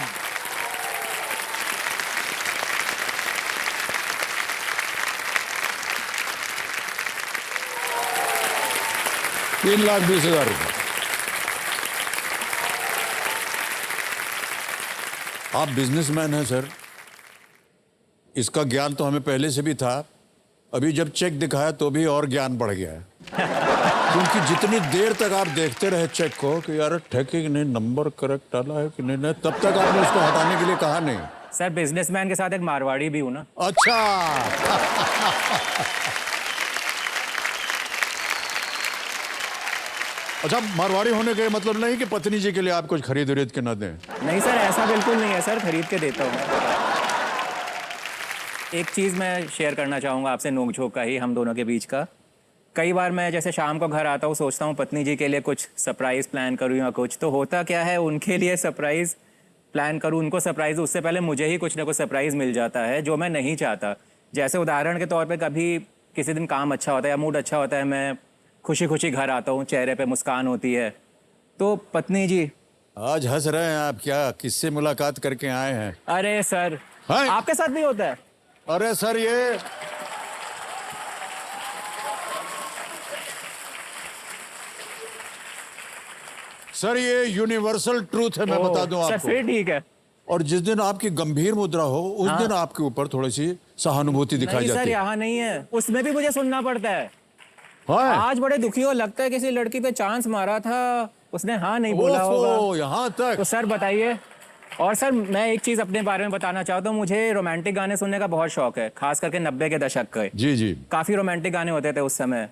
₹3,20,000। आप बिजनेसमैन हैं सर, इसका ज्ञान तो हमें पहले से भी था। अभी जब चेक दिखाया तो भी और ज्ञान बढ़ गया है। क्योंकि जितनी देर तक आप देखते रहे चेक को कि यार ठेके कि नहीं, नंबर करेक्ट डाला है कि नहीं, तब तक आपने उसको हटाने के लिए कहा नहीं। सर बिजनेसमैन के साथ एक मारवाड़ी भी हूँ ना। अच्छा। अच्छा, मारवाड़ी होने के मतलब नहीं कि पत्नी जी के लिए आप कुछ खरीद उरीद के ना दें। नहीं सर, ऐसा बिल्कुल नहीं है सर, खरीद के देता हूँ। एक चीज़ मैं शेयर करना चाहूँगा आपसे, नोक-झोंक का ही हम दोनों के बीच का। कई बार मैं जैसे शाम को घर आता हूँ, सोचता हूँ पत्नी जी के लिए कुछ सरप्राइज़ प्लान करूँ या कुछ, तो होता क्या है, उनके लिए सरप्राइज़ प्लान करूँ, उनको सरप्राइज़, उससे पहले मुझे ही कुछ ना कुछ सरप्राइज़ मिल जाता है जो मैं नहीं चाहता। जैसे उदाहरण के तौर पे कभी किसी दिन काम अच्छा होता है या मूड अच्छा होता है, मैं खुशी खुशी घर आता हूँ, चेहरे पे मुस्कान होती है, तो पत्नी जी, आज हंस रहे हैं आप, क्या किससे मुलाकात करके आए हैं? अरे सर, हाँ? आपके साथ भी होता है? अरे सर, ये सर ये यूनिवर्सल ट्रूथ है, मैं बता दूं सर आपको। फिर ठीक है। और जिस दिन आपकी गंभीर मुद्रा हो, उस दिन आपके ऊपर थोड़ी सी सहानुभूति दिखाई नहीं सर, जाती है। यहाँ नहीं है, उसमें भी मुझे सुनना पड़ता है। हाँ? आज बड़े दुखी हो, लगता है किसी लड़की पे चांस मारा था, उसने हाँ नहीं बोला होगा। ओफो, यहाँ तक। तो सर बताइए। और सर मैं एक चीज अपने बारे में बताना चाहता हूँ, मुझे रोमांटिक गाने सुनने का बहुत शौक है, खास करके 90 के दशक के। जी जी। काफी रोमांटिक गाने होते थे उस समय,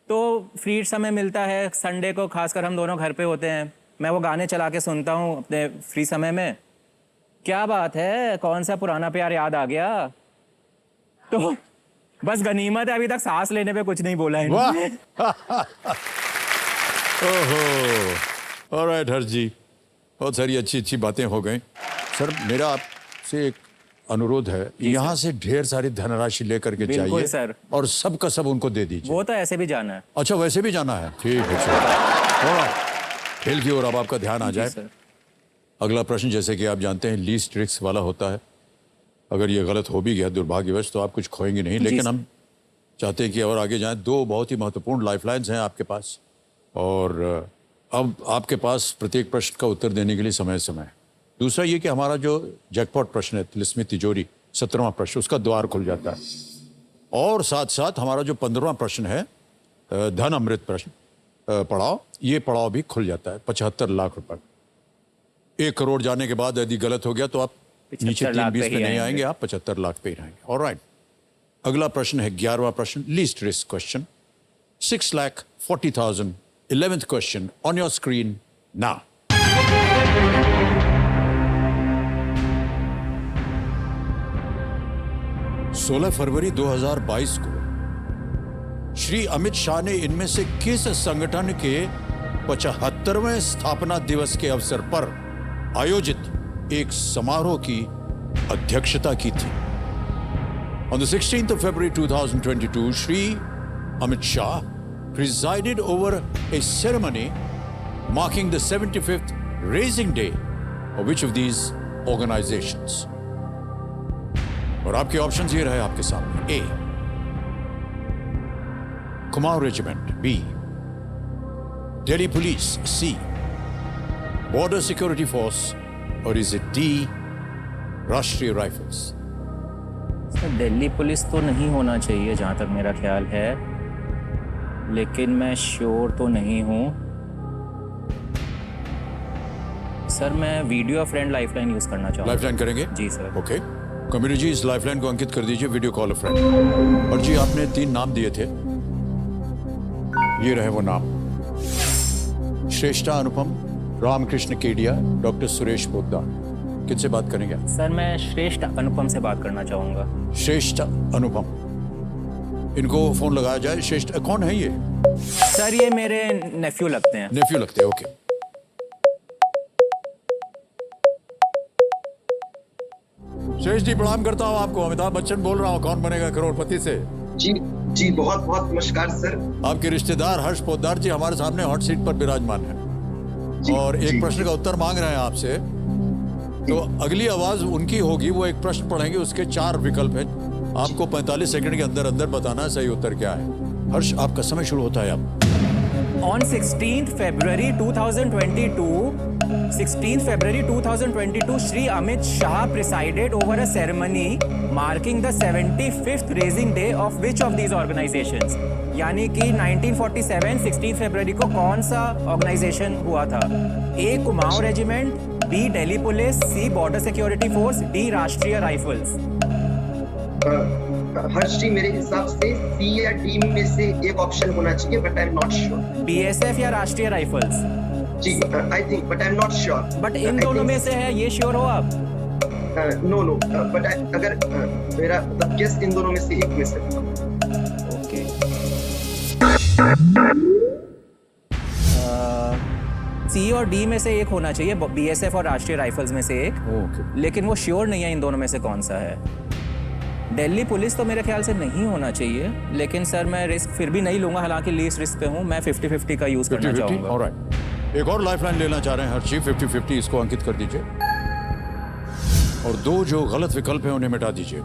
तो फ्री समय मिलता है संडे को, खासकर हम दोनों घर पे होते हैं, मैं वो गाने चला के सुनता हूँ अपने फ्री समय में। क्या बात है, कौन सा पुराना प्यार याद आ गया। तो बस गनीमत है, अभी तक सांस लेने पे कुछ नहीं बोला है इन्होंने। ओहो, ऑलराइट हर्ष जी, बहुत सारी अच्छी अच्छी बातें हो गई। सर मेरा आपसे एक अनुरोध है, यहाँ से ढेर सारी धनराशि लेकर के बिल्कुल जाइए सर। और सबका सब उनको दे दीजिए। वो तो ऐसे भी जाना है। अच्छा, वैसे भी जाना है, ठीक है सर। ऑलराइट, खेल की ओर अब आपका ध्यान आ जाए। सर। अगला प्रश्न, जैसे कि आप जानते हैं, लीस्ट रिस्क वाला होता है। अगर ये गलत हो भी गया दुर्भाग्यवश, तो आप कुछ खोएंगे नहीं, लेकिन हम चाहते हैं कि और आगे जाएं। दो बहुत ही महत्वपूर्ण लाइफलाइंस हैं आपके पास, और अब आपके पास प्रत्येक प्रश्न का उत्तर देने के लिए समय समय है। दूसरा ये कि हमारा जो जैकपॉट प्रश्न है, तिलिस्मी तिजोरी 17वां प्रश्न, उसका द्वार खुल जाता है। और साथ साथ हमारा जो 15वां प्रश्न है, धन अमृत प्रश्न पड़ाव, ये पड़ाव भी खुल जाता है 75 लाख रुपए। 1 करोड़ जाने के बाद यदि गलत हो गया तो आप नीचे 3-20 पे नहीं आएंगे, आप 75 लाख पे ही रहेंगे। ऑलराइट, अगला प्रश्न है 11वां प्रश्न, least risk question, 6,40,000, 11th question on your screen now. 16 फरवरी 2022 को श्री अमित शाह ने इनमें से किस संगठन के 75वें स्थापना दिवस के अवसर पर आयोजित एक समारोह की अध्यक्षता की थी? On the 16th of February 2022, Shri Amit Shah presided over a ceremony marking the 75th raising day of which of these organizations? और आपके ऑप्शंस ये रहे आपके सामने। A, Kumaon Regiment, B, Delhi Police, C, Border Security Force, or is it D, राष्ट्रीय rifles? Sir Delhi police तो नहीं होना चाहिए जहाँ तक मेरा ख्याल है, लेकिन मैं श्योर तो नहीं हूँ। सर मैं वीडियो फ्रेंड लाइफलाइन यूज करना चाहूँगा। लाइफलाइन करेंगे? जी सर। ओके, कम्युनिटी जी इस लाइफलाइन को अंकित कर दीजिए, वीडियो कॉल अ फ्रेंड। और जी आपने 3 नाम दिए थे, ये रहे वो नाम, श्रेष्ठा अनुपम, रामकृष्ण केडिया, डॉक्टर सुरेश पोद्दार। किससे बात करेंगे? सर मैं श्रेष्ठ अनुपम से बात करना चाहूँगा। श्रेष्ठ अनुपम, इनको फोन लगाया जाए। श्रेष्ठ कौन है ये? सर ये मेरे नेफ्यू लगते हैं। नेफ्यू लगते हैं, ओके। श्रेष्ठ जी प्रणाम करता हूँ आपको, अमिताभ बच्चन बोल रहा हूँ, कौन बनेगा करोड़पति से। जी जी, बहुत बहुत नमस्कार सर। आपके रिश्तेदार हर्ष पोद्दार जी हमारे सामने हॉट सीट पर विराजमान है और एक प्रश्न का उत्तर मांग रहे हैं आपसे। तो अगली आवाज उनकी होगी, वो एक प्रश्न पढ़ेंगे, उसके 4 विकल्प हैं, आपको 45 सेकंड के अंदर अंदर बताना है सही उत्तर क्या है। हर्ष आपका समय शुरू होता है अब। On 16th February 2022, 16 February 2022, Shri Amit Shah presided over a ceremony marking the 75th raising day of which of these organizations? यानी कि 1947 16 फरवरी को कौन सा ऑर्गेनाइजेशन हुआ था? A Kumaon regiment, B Delhi police, C border security force, D Rashtriya rifles. Harsh ji, मेरे हिसाब से सी या डी में से एक ऑप्शन होना चाहिए, but I am not sure. BSF या राष्ट्रीय राइफल्स? जी, I think, but I am not sure. But इन दोनों में से है, ये श्योर हो आप? नो नो, बट अगर मेरा मतलब गेस इन दोनों में से एक में से ओके। सी और डी में से एक होना चाहिए, बीएसएफ और राष्ट्रीय राइफल्स में से एक। ओके। लेकिन वो श्योर नहीं है इन दोनों में से कौन सा है। दिल्ली पुलिस तो मेरे ख्याल से नहीं होना चाहिए, लेकिन सर मैं रिस्क फिर भी नहीं लूंगा, हालांकि लीस्ट रिस्क पे हूं। मैं 50-50 का यूज करना 50-50? चाहूंगा। ऑलराइट। एक और लाइफलाइन लेना चाह रहे हैं हर्षी, 50-50 इसको अंकित कर दीजिए और दो जो गलत विकल्प हैं उन्हें मिटा दीजिए।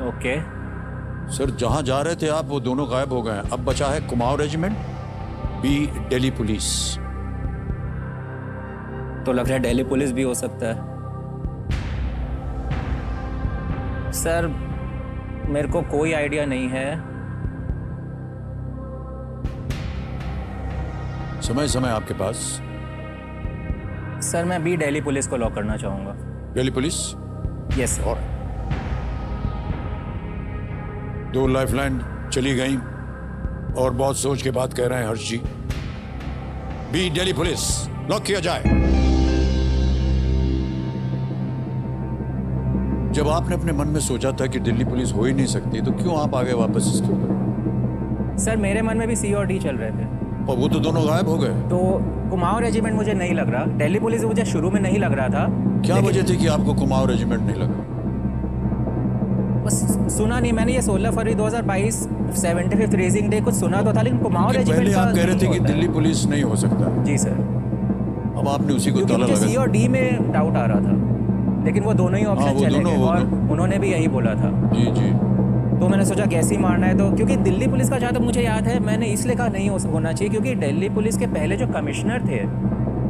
ओके। सर, जहां जा रहे थे आप वो दोनों गायब हो गए हैं। अब बचा है Kumaon regiment, B Delhi police. तो लग रहा है दिल्ली पुलिस भी हो सकता है। सर मेरे को कोई आइडिया नहीं है। समय आपके पास। सर मैं बी दिल्ली पुलिस को लॉक करना चाहूंगा। दिल्ली पुलिस? Yes sir. और दो लाइफलाइन चली गई और बहुत सोच के बात कह रहे हैं हर्ष जी। बी दिल्ली पुलिस लॉक किया जाए। जब आपने अपने मन में सोचा था कि दिल्ली पुलिस हो ही नहीं सकती, तो क्यों आप आगे वापस इसके ऊपर? सर मेरे मन में भी सी और डी चल रहे थे, और वो तो दोनों गायब हो गए। तो कुमाऊं रेजिमेंट मुझे नहीं लग रहा, दिल्ली पुलिस मुझे शुरू में नहीं लग रहा था। क्या वजह थी कि आपको कुमाऊं रेजिमेंट नहीं लगा? बस सुना नहीं मैंने। ये 16 फरवरी 2022 75th रेजिंग डे कुछ सुना तो था, लेकिन कुमाऊं रेजिमेंट पहले का आप कह रहे थे कि होता है। दिल्ली पुलिस नहीं हो सकता। जी सर। अब आपने उसी को क्योंकि ताला मुझे सी लगा। और डी में डाउट आ रहा था, लेकिन वो दोनों ही हाँ, ऑप्शन वो चले दोनों, गए वो और दोनों। उन्होंने भी यही बोला था। जी जी। तो मैंने सोचा गैस ही मारना है, तो क्योंकि दिल्ली पुलिस का जहाँ तक मुझे याद है मैंने इसलिए कहा नहीं होना चाहिए क्योंकि दिल्ली पुलिस के पहले जो कमिश्नर थे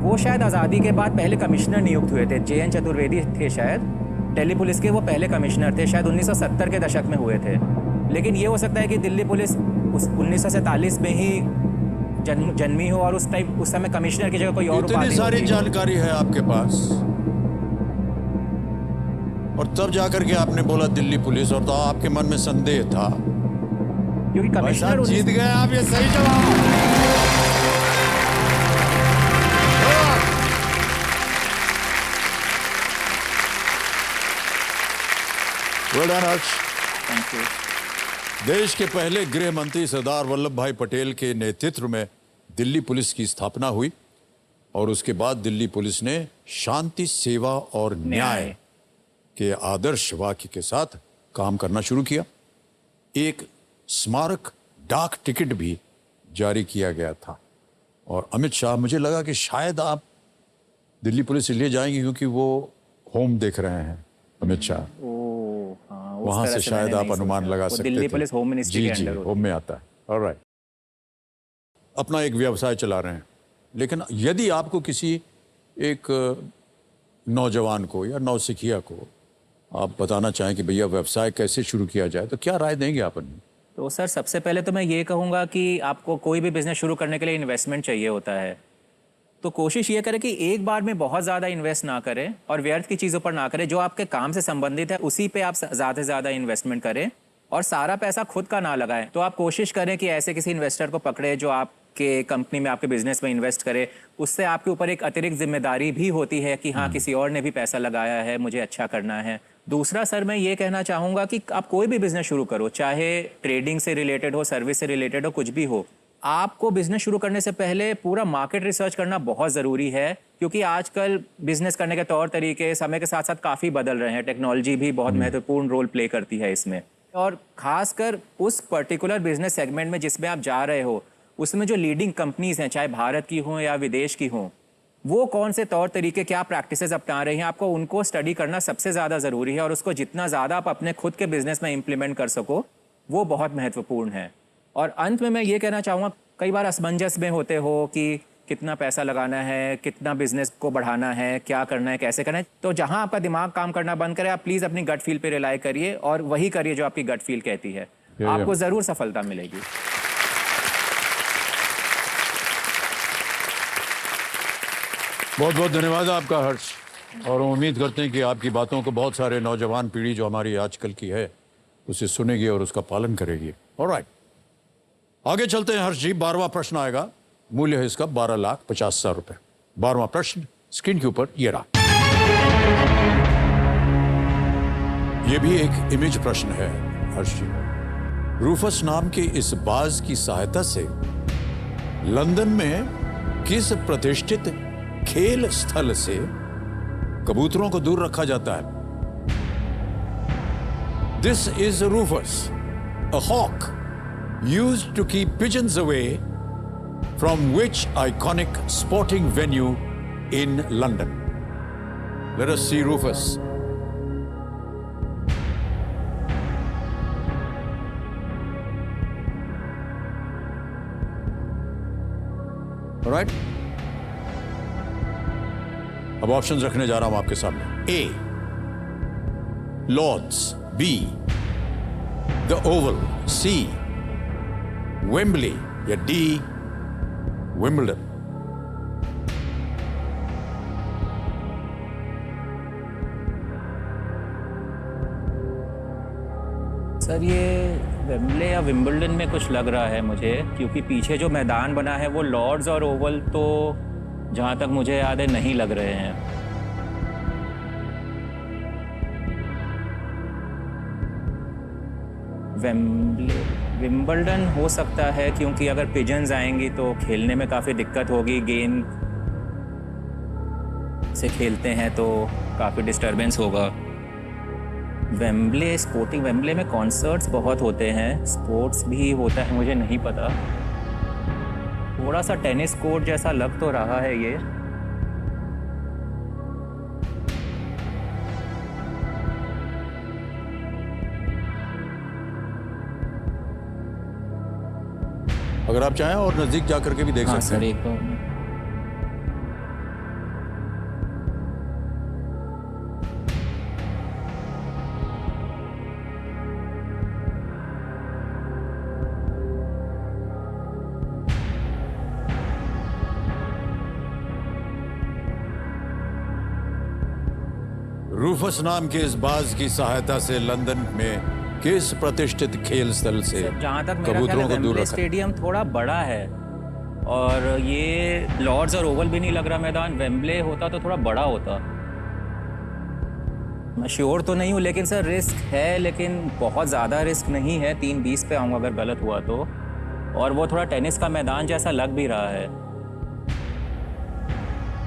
वो शायद आज़ादी के बाद पहले कमिश्नर नियुक्त हुए थे। JN चतुर्वेदी थे शायद दिल्ली पुलिस के, वो पहले कमिश्नर थे, शायद 1970 के दशक में हुए थे। लेकिन ये हो सकता है कि दिल्ली पुलिस उस 1947 में ही जन्मी हो और उस समय कमिश्नर की जगह कोई और इतनी उपाधि सारी होती हो। जानकारी है आपके पास, और तब जाकर के आपने बोला दिल्ली पुलिस, और तो आपके मन में संदेह था। क्योंकि भाई कमिश्नर साहब जीत गए आप, ये सही जवाब। Well done, Harsh. Thank you. देश के पहले गृह मंत्री सरदार वल्लभ भाई पटेल के नेतृत्व में दिल्ली पुलिस की स्थापना हुई और उसके बाद दिल्ली पुलिस ने शांति, सेवा और न्याय के आदर्श वाक्य के साथ काम करना शुरू किया। एक स्मारक डाक टिकट भी जारी किया गया था। और अमित शाह, मुझे लगा कि शायद आप दिल्ली पुलिस इसलिए जाएंगे क्योंकि वो होम देख रहे हैं अमित शाह, वहां से शायद आप अनुमान लगा सकते थे। दिल्ली पुलिस होम मिनिस्ट्री के अंडर होम में आता है। ऑलराइट। अपना एक व्यवसाय चला रहे हैं, लेकिन यदि आपको किसी एक नौजवान को या नौसिखिया को आप बताना चाहें कि भैया व्यवसाय कैसे शुरू किया जाए, तो क्या राय देंगे आप? तो सर सबसे पहले तो मैं ये कहूँगा कि आपको कोई भी बिजनेस शुरू करने के लिए इन्वेस्टमेंट चाहिए होता है। तो कोशिश ये करें कि एक बार में बहुत ज़्यादा इन्वेस्ट ना करें और व्यर्थ की चीज़ों पर ना करें। जो आपके काम से संबंधित है उसी पे आप ज़्यादा से ज़्यादा इन्वेस्टमेंट करें और सारा पैसा खुद का ना लगाएं। तो आप कोशिश करें कि ऐसे किसी इन्वेस्टर को पकड़े जो आपके कंपनी में, आपके बिजनेस में इन्वेस्ट करे। उससे आपके ऊपर एक अतिरिक्त जिम्मेदारी भी होती है कि हाँ किसी और ने भी पैसा लगाया है, मुझे अच्छा करना है। दूसरा सर मैं ये कहना चाहूँगा कि आप कोई भी बिजनेस शुरू करो, चाहे ट्रेडिंग से रिलेटेड हो, सर्विस से रिलेटेड हो, कुछ भी हो, आपको बिजनेस शुरू करने से पहले पूरा मार्केट रिसर्च करना बहुत ज़रूरी है। क्योंकि आजकल बिजनेस करने के तौर तरीके समय के साथ साथ काफ़ी बदल रहे हैं। टेक्नोलॉजी भी बहुत महत्वपूर्ण रोल प्ले करती है इसमें, और खासकर उस पर्टिकुलर बिजनेस सेगमेंट में जिसमें आप जा रहे हो उसमें जो लीडिंग कंपनीज हैं, चाहे भारत की हों या विदेश की हों, वो कौन से तौर तरीके, क्या प्रैक्टिसेस अपना रहे हैं, आपको उनको स्टडी करना सबसे ज़्यादा ज़रूरी है। और उसको जितना ज़्यादा आप अपने खुद के बिजनेस में इम्प्लीमेंट कर सको वो बहुत महत्वपूर्ण है। और अंत में मैं ये कहना चाहूँगा, कई बार असमंजस में होते हो कि कितना पैसा लगाना है, कितना बिजनेस को बढ़ाना है, क्या करना है, कैसे करना है। तो जहां आपका दिमाग काम करना बंद करे, आप प्लीज़ अपनी गट फील पे रिलाई करिए और वही करिए जो आपकी गट फील कहती है। आपको ज़रूर सफलता मिलेगी। बहुत बहुत धन्यवाद आपका हर्ष, और हम उम्मीद करते हैं कि आपकी बातों को बहुत सारे नौजवान पीढ़ी जो हमारी आजकल की है उसे सुनेगी और उसका पालन करेगी। ऑलराइट, आगे चलते हैं हर्ष जी। 12वां प्रश्न आएगा, मूल्य है इसका 12,50,000 रुपए। 12वां प्रश्न स्क्रीन के ऊपर ये रहा। ये भी एक इमेज प्रश्न है हर्ष जी। रूफस नाम के इस बाज की सहायता से लंदन में किस प्रतिष्ठित खेल स्थल से कबूतरों को दूर रखा जाता है? This is Rufus, a hawk used to keep pigeons away from which iconic sporting venue in London? Let us see Rufus. All right? अब ऑप्शंस रखने जा रहा हूं आपके सामने। A, Lords. B, The Oval. C, Wembley. या D, Wimbledon. Sir ये Wembley या विंबलडन में कुछ लग रहा है मुझे, क्योंकि पीछे जो मैदान बना है वो लॉर्ड्स और ओवल तो जहाँ तक मुझे याद है नहीं लग रहे हैं। विंबलडन हो सकता है, क्योंकि अगर पिजन्स आएंगी तो खेलने में काफ़ी दिक्कत होगी। गेंद से खेलते हैं तो काफ़ी डिस्टरबेंस होगा। वेम्बले में कॉन्सर्ट्स बहुत होते हैं, स्पोर्ट्स भी होता है, मुझे नहीं पता। थोड़ा सा टेनिस कोर्ट जैसा लग तो रहा है ये। अगर आप चाहें और नजदीक जाकर के भी देख सकते सर हैं। एक बार रूफस नाम के इस बाज की सहायता से लंदन में किस प्रतिष्ठित खेल स्थल से जहाँ तक मेरा ख्याल है कबूतरों को दूर वेम्बले रखा? स्टेडियम थोड़ा बड़ा है और ये लॉर्ड्स और ओवल भी नहीं लग रहा मैदान। वेम्बले होता तो थोड़ा बड़ा होता। मैं श्योर तो नहीं हूँ, लेकिन सर रिस्क है, लेकिन बहुत ज़्यादा रिस्क नहीं है। 3-20 पे आऊँगा अगर गलत हुआ तो। और वो थोड़ा टेनिस का मैदान जैसा लग भी रहा है।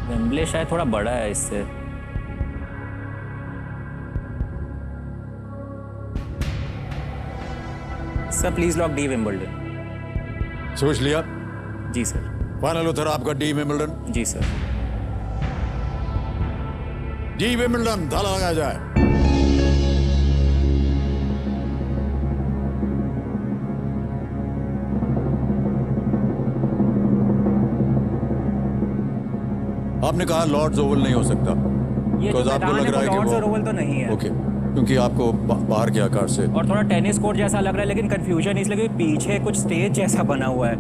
वेम्बले शायद थोड़ा बड़ा है इससे। Sir please lock D Wimbledon. सोच लिया? जी सर। फाइनल उत्तर आपका डी विंबलडन। जी सर। डी विंबलडन, ताला लगाया जाए। आपने कहा लॉर्ड्स ओवल नहीं हो सकता, ये जो Because आपको मैदान लग है रहा है वो कि लॉर्ड्स वो- और ओवल तो नहीं है। ओके, क्योंकि आपको बाहर के आकार से और थोड़ा टेनिस कोर्ट जैसा लग रहा है, लेकिन कंफ्यूजन इसलिए कि पीछे कुछ स्टेज जैसा बना हुआ है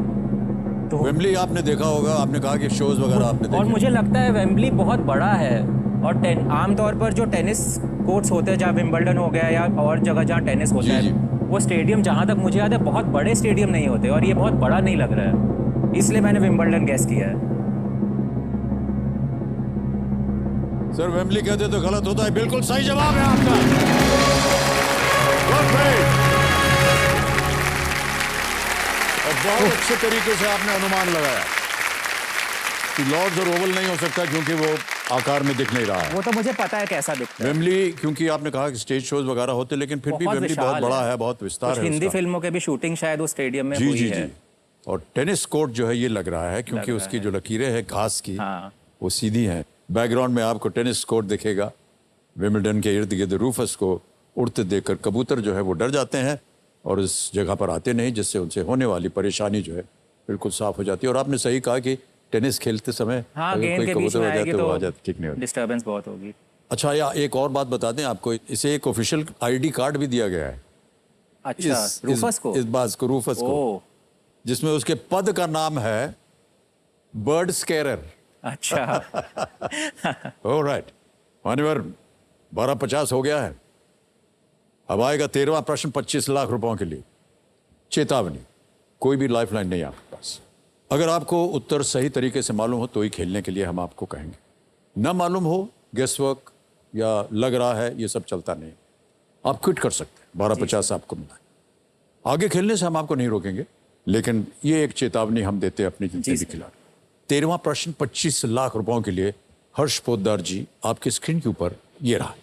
तो। वेम्बली आपने देखा होगा, आपने कहा कि शोज वगैरह आपने और देखे। मुझे लगता है वेम्बली बहुत बड़ा है और आमतौर पर जो टेनिस कोर्ट्स होते हैं, जहाँ विंबलडन हो गया या और जगह जहाँ टेनिस होता जी, है, जी। वो स्टेडियम जहाँ तक मुझे याद है बहुत बड़े स्टेडियम नहीं होते, और ये बहुत बड़ा नहीं लग रहा है, इसलिए मैंने विंबलडन गैस किया है। सर वेम्बली कहते तो गलत होता है। बिल्कुल सही जवाब है आपका। Good play। और बहुत अच्छे तरीके से आपने अनुमान लगाया कि लॉर्ड्स और ओवल नहीं हो सकता, क्योंकि वो आकार में दिख नहीं रहा है। वो तो मुझे पता है कैसा दिखता है। वेम्बली, क्योंकि आपने कहा कि स्टेज शोज वगैरह होते, लेकिन फिर भी बहुत वेम्बली विशाल बहुत बड़ा है, बहुत विस्तार कुछ है हिंदी उसका। फिल्मों के भी शूटिंग शायद उस स्टेडियम में जी हुई जी है। जी। और टेनिस कोर्ट जो है ये लग रहा है, क्योंकि लग रहा उसकी है। जो लकीरें हैं घास की, हाँ। वो सीधी हैं। बैकग्राउंड में आपको टेनिस कोर्ट दिखेगा। विंबलडन के इर्द गिर्द रूफस को उड़ते देखकर कबूतर जो है वो डर जाते हैं और इस जगह पर आते नहीं, जिससे उनसे होने वाली परेशानी जो है बिल्कुल साफ हो जाती है। और आपने सही कहा कि टेनिस खेलते समय हाँ, अगर गेंद कोई के बीच कबूतर में हो जाए आएगी तो वो आ तो जाती, ठीक नहीं होती। डिस्टर्बेंस बहुत होगी। अच्छा, या एक और बात बता दें आपको, इसे एक ऑफिशियल आईडी कार्ड भी दिया गया है अच्छा, रूफस को? इस बात को, रूफस को, ओ, जिसमें उसके पद का नाम है बर्ड स्केरर। अच्छा। ऑलराइट, मान्यवर 12:50 हो गया है। अब आएगा 13वां प्रश्न 25 लाख रुपयों के लिए। चेतावनी, कोई भी लाइफलाइन नहीं है आपके पास। अगर आपको उत्तर सही तरीके से मालूम हो तो ही खेलने के लिए हम आपको कहेंगे, न मालूम हो, गेस वर्क या लग रहा है, ये सब चलता नहीं। आप क्विट कर सकते हैं, 12:50 आपको मिला है। आगे खेलने से हम आपको नहीं रोकेंगे, लेकिन ये एक चेतावनी हम देते हैं अपनी जितने भी खिलाड़ी। 13वां प्रश्न 25 लाख रुपयों के लिए हर्ष पोद्दार जी, आपकी स्क्रीन के ऊपर ये रहा।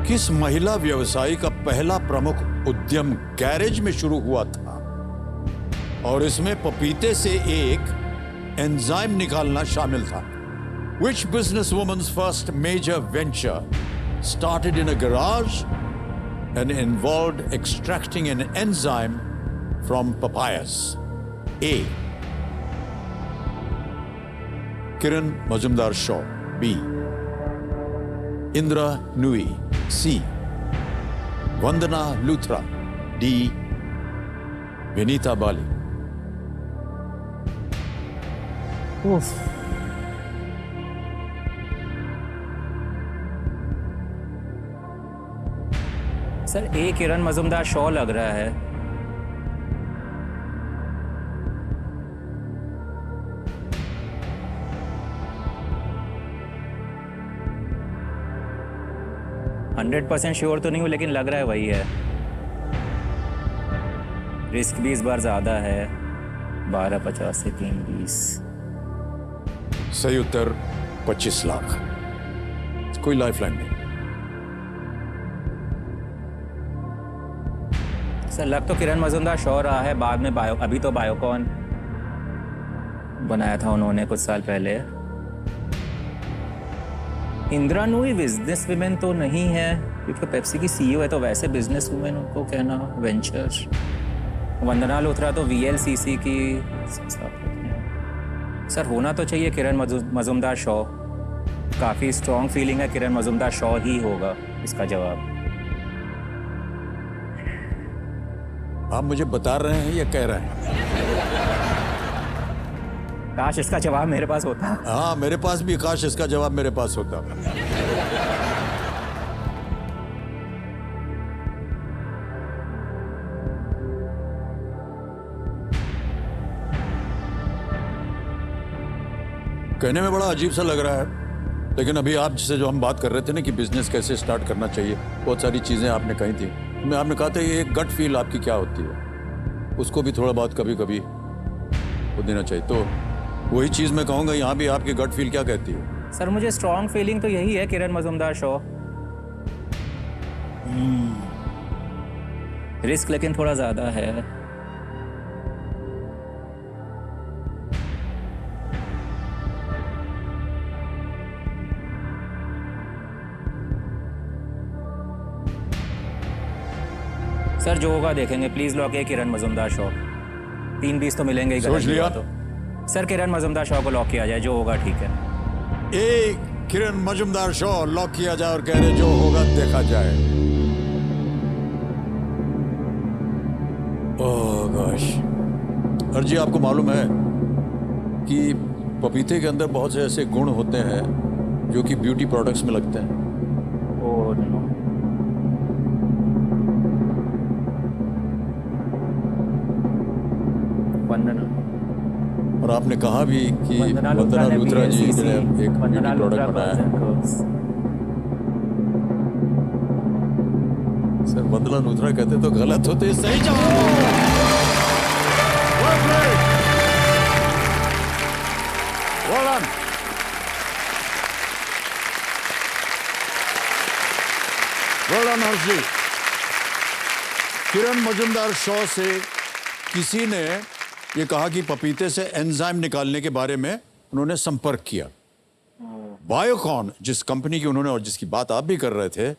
किस महिला व्यवसायी का पहला प्रमुख उद्यम गैरेज में शुरू हुआ था और इसमें पपीते से एक एंजाइम निकालना शामिल था? Which businesswoman's first major venture started in a garage and involved extracting an enzyme from papayas? A. Kiran Majumdar-Shaw. B. Indra Nui. C. Vandana Luthra. D. Vinita Bali. उफ, सर ए किरण मजुमदार शॉ लग रहा है। हंड्रेड 100% श्योर तो नहीं हूँ, लेकिन लग रहा है वही है। रिस्क भी इस बार ज्यादा है, 12:50 से 3:20। सही उत्तर 25 लाख। कोई लाइफलाइन नहीं। सर लग तो किरण मजुमदार शॉ रहा है, बाद में अभी तो बायोकॉन बनाया था उन्होंने कुछ साल पहले। इंदिरा नूई बिजनेस वुमेन तो नहीं है, क्योंकि पेप्सी की सीईओ है, तो वैसे बिजनेस वुमेन उनको कहना वेंचर। वंदना लोथरा तो वीएलसीसी की। सर होना तो चाहिए किरण मजुमदार शॉ। काफी स्ट्रॉन्ग फीलिंग है, किरण मजुमदार शॉ ही होगा इसका जवाब। आप मुझे बता रहे हैं या कह रहे हैं? काश इसका जवाब मेरे पास होता। हाँ, मेरे पास भी काश इसका जवाब मेरे पास होता। कहने में बड़ा अजीब सा लग रहा है, लेकिन अभी आप जिससे जो हम बात कर रहे थे ना कि बिजनेस कैसे स्टार्ट करना चाहिए, बहुत सारी चीजें आपने कही थी। मैं आपने कहा था ये गट फील आपकी क्या होती है, उसको भी थोड़ा बहुत कभी कभी वो देना चाहिए। तो वही चीज मैं कहूंगा, यहाँ भी आपकी गट फील क्या कहती है? सर मुझे स्ट्रॉन्ग फीलिंग तो यही है, किरण मजुमदार शॉ। रिस्क लेकिन थोड़ा ज्यादा है। सर जो होगा देखेंगे, प्लीज लॉक है किरण मजुमदार शॉ। 3:20 तो मिलेंगे ही। सोच लिया? तो सर किरण मजुमदार शॉ को लॉक किया जाए, जो होगा ठीक है। एक किरण मजुमदार शॉ लॉक किया जाए और कह रहे जो होगा देखा जाए। ओह गॉश। अर्जी, आपको मालूम है कि पपीते के अंदर बहुत से ऐसे गुण होते हैं जो कि ब्यूटी प्रोडक्ट्स में लगते हैं। Oh no. वंदना। और आपने कहा भी कि वंदना वंदना लूथरा जी VLCC, ने एक ब्यूटी प्रोडक्ट बनाया है। सर वंदना लूथरा कहते तो गलत होते, सही जवाब। Well played. Well done. Well done, हर्ष जी। किरण मजुमदार शॉ से किसी ने ये कहा कि पपीते से एंजाइम निकालने के बारे में उन्होंने संपर्क किया। बायोकॉन जिस कंपनी की उन्होंने, और जिसकी बात आप भी कर रहे थे,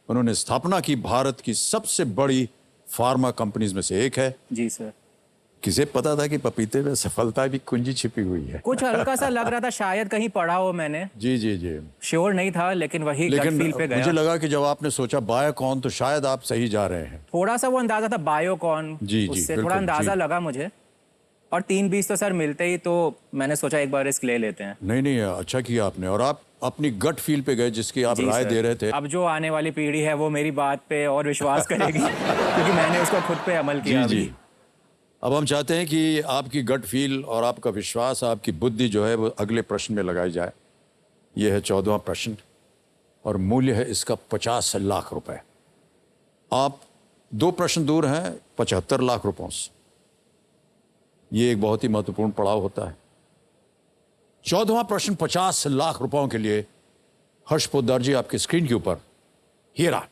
उन्होंने स्थापना की भारत की सबसे बड़ी फार्मा कंपनीज में से एक है। जी सर। किसे पता था कि पपीते में सफलता की कुंजी छिपी हुई है। कुछ हल्का सा लग रहा था, शायद कहीं पढ़ा हो मैंने, जी जी जी। श्योर नहीं था, लेकिन वही गट लेकिन फील पे गया। मुझे लगा कि जब आपने सोचा बायोकॉन तो शायद आप सही जा रहे हैं। थोड़ा सा वो अंदाजा था बायोकॉन, जी, उससे बिल्कुल, थोड़ा अंदाजा जी। लगा मुझे। और 3-20 तो सर मिलते ही, तो मैंने सोचा एक बार रिस्क ले लेते हैं। नहीं नहीं, अच्छा किया आपने। और आप अपनी गट फील पे गए जिसकी आप जी राय सर। दे रहे थे। अब जो आने वाली पीढ़ी है वो मेरी बात पे और विश्वास करेगी क्योंकि मैंने उसको खुद पे अमल जी किया जी। अभी। अब हम चाहते हैं कि आपकी गट फील और आपका विश्वास, आपकी बुद्धि जो है वो अगले प्रश्न में लगाई जाए। ये है 14वां प्रश्न और मूल्य है इसका 50 लाख रुपए। आप 2 प्रश्न दूर हैं 75 लाख रुपयों से। ये एक बहुत ही महत्वपूर्ण पड़ाव होता है। 14वां प्रश्न 50 लाख रुपयों के लिए हर्ष पोद्दार जी आपकी स्क्रीन के ऊपर ये रहा।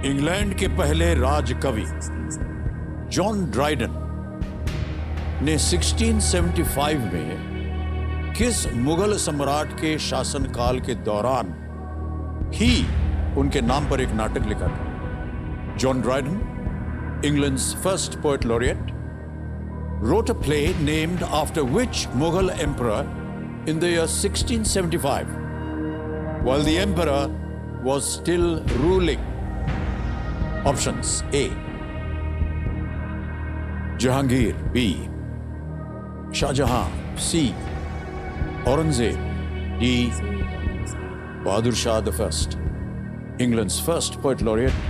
इंग्लैंड के पहले राज कवि जॉन ड्राइडन ने 1675 में किस मुगल सम्राट के शासनकाल के दौरान ही उनके नाम पर एक नाटक लिखा था? John Dryden, England's first poet laureate, wrote a play named after which Mughal emperor in the year 1675, while the emperor was still ruling. Options: A. Jahangir, B. Shah Jahan, C. Aurangzeb, D. Bahadur Shah I, England's first poet laureate,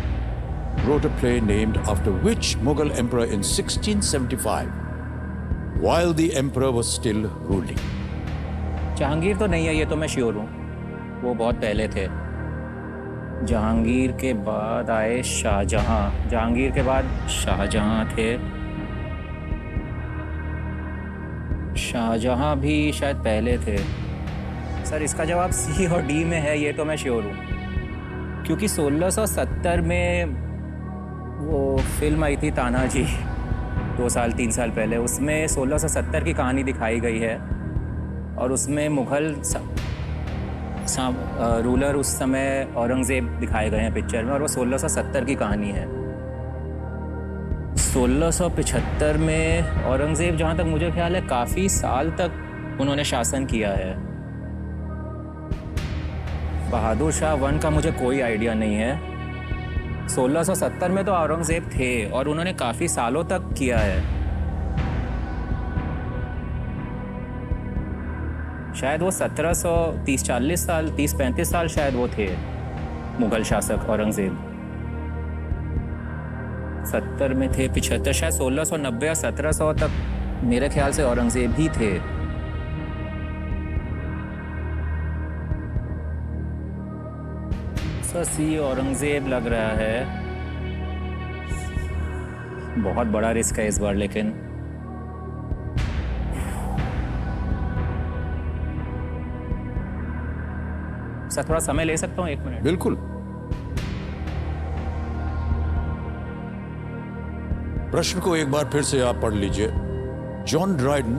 wrote a play named after which Mughal emperor in 1675, while the emperor was still ruling. Jahangir तो नहीं है, ये तो मैं sure हूँ, वो बहुत पहले थे। जहांगीर के बाद आए शाहजहां, जहांगीर के बाद शाहजहां थे। शाहजहां भी शायद पहले थे। सर इसका जवाब सी और डी में है, ये तो मैं श्योर हूँ, क्योंकि 1670 में वो फिल्म आई थी तानाजी 2-3 साल पहले, उसमें 1670 की कहानी दिखाई गई है और उसमें मुग़ल रूलर उस समय औरंगज़ेब दिखाए गए हैं पिक्चर में, और वो 1670 की कहानी है। 1675 में औरंगज़ेब, जहाँ तक मुझे ख्याल है, काफ़ी साल तक उन्होंने शासन किया है। बहादुर शाह 1 का मुझे कोई आइडिया नहीं है। 1670 में तो औरंगज़ेब थे और उन्होंने काफ़ी सालों तक किया है। शायद वो 1730-40 साल, 30-35 साल शायद वो थे मुग़ल शासक औरंगज़ेब। 70 में थे, 75, शायद 1690 या 1700 तक मेरे ख्याल से औरंगज़ेब ही थे। सी औरंगज़ेब लग रहा है। बहुत बड़ा रिस्क है इस बार, लेकिन सर थोड़ा समय ले सकता हूँ, 1 मिनट? बिल्कुल। प्रश्न को एक बार फिर से आप पढ़ लीजिए। John Dryden,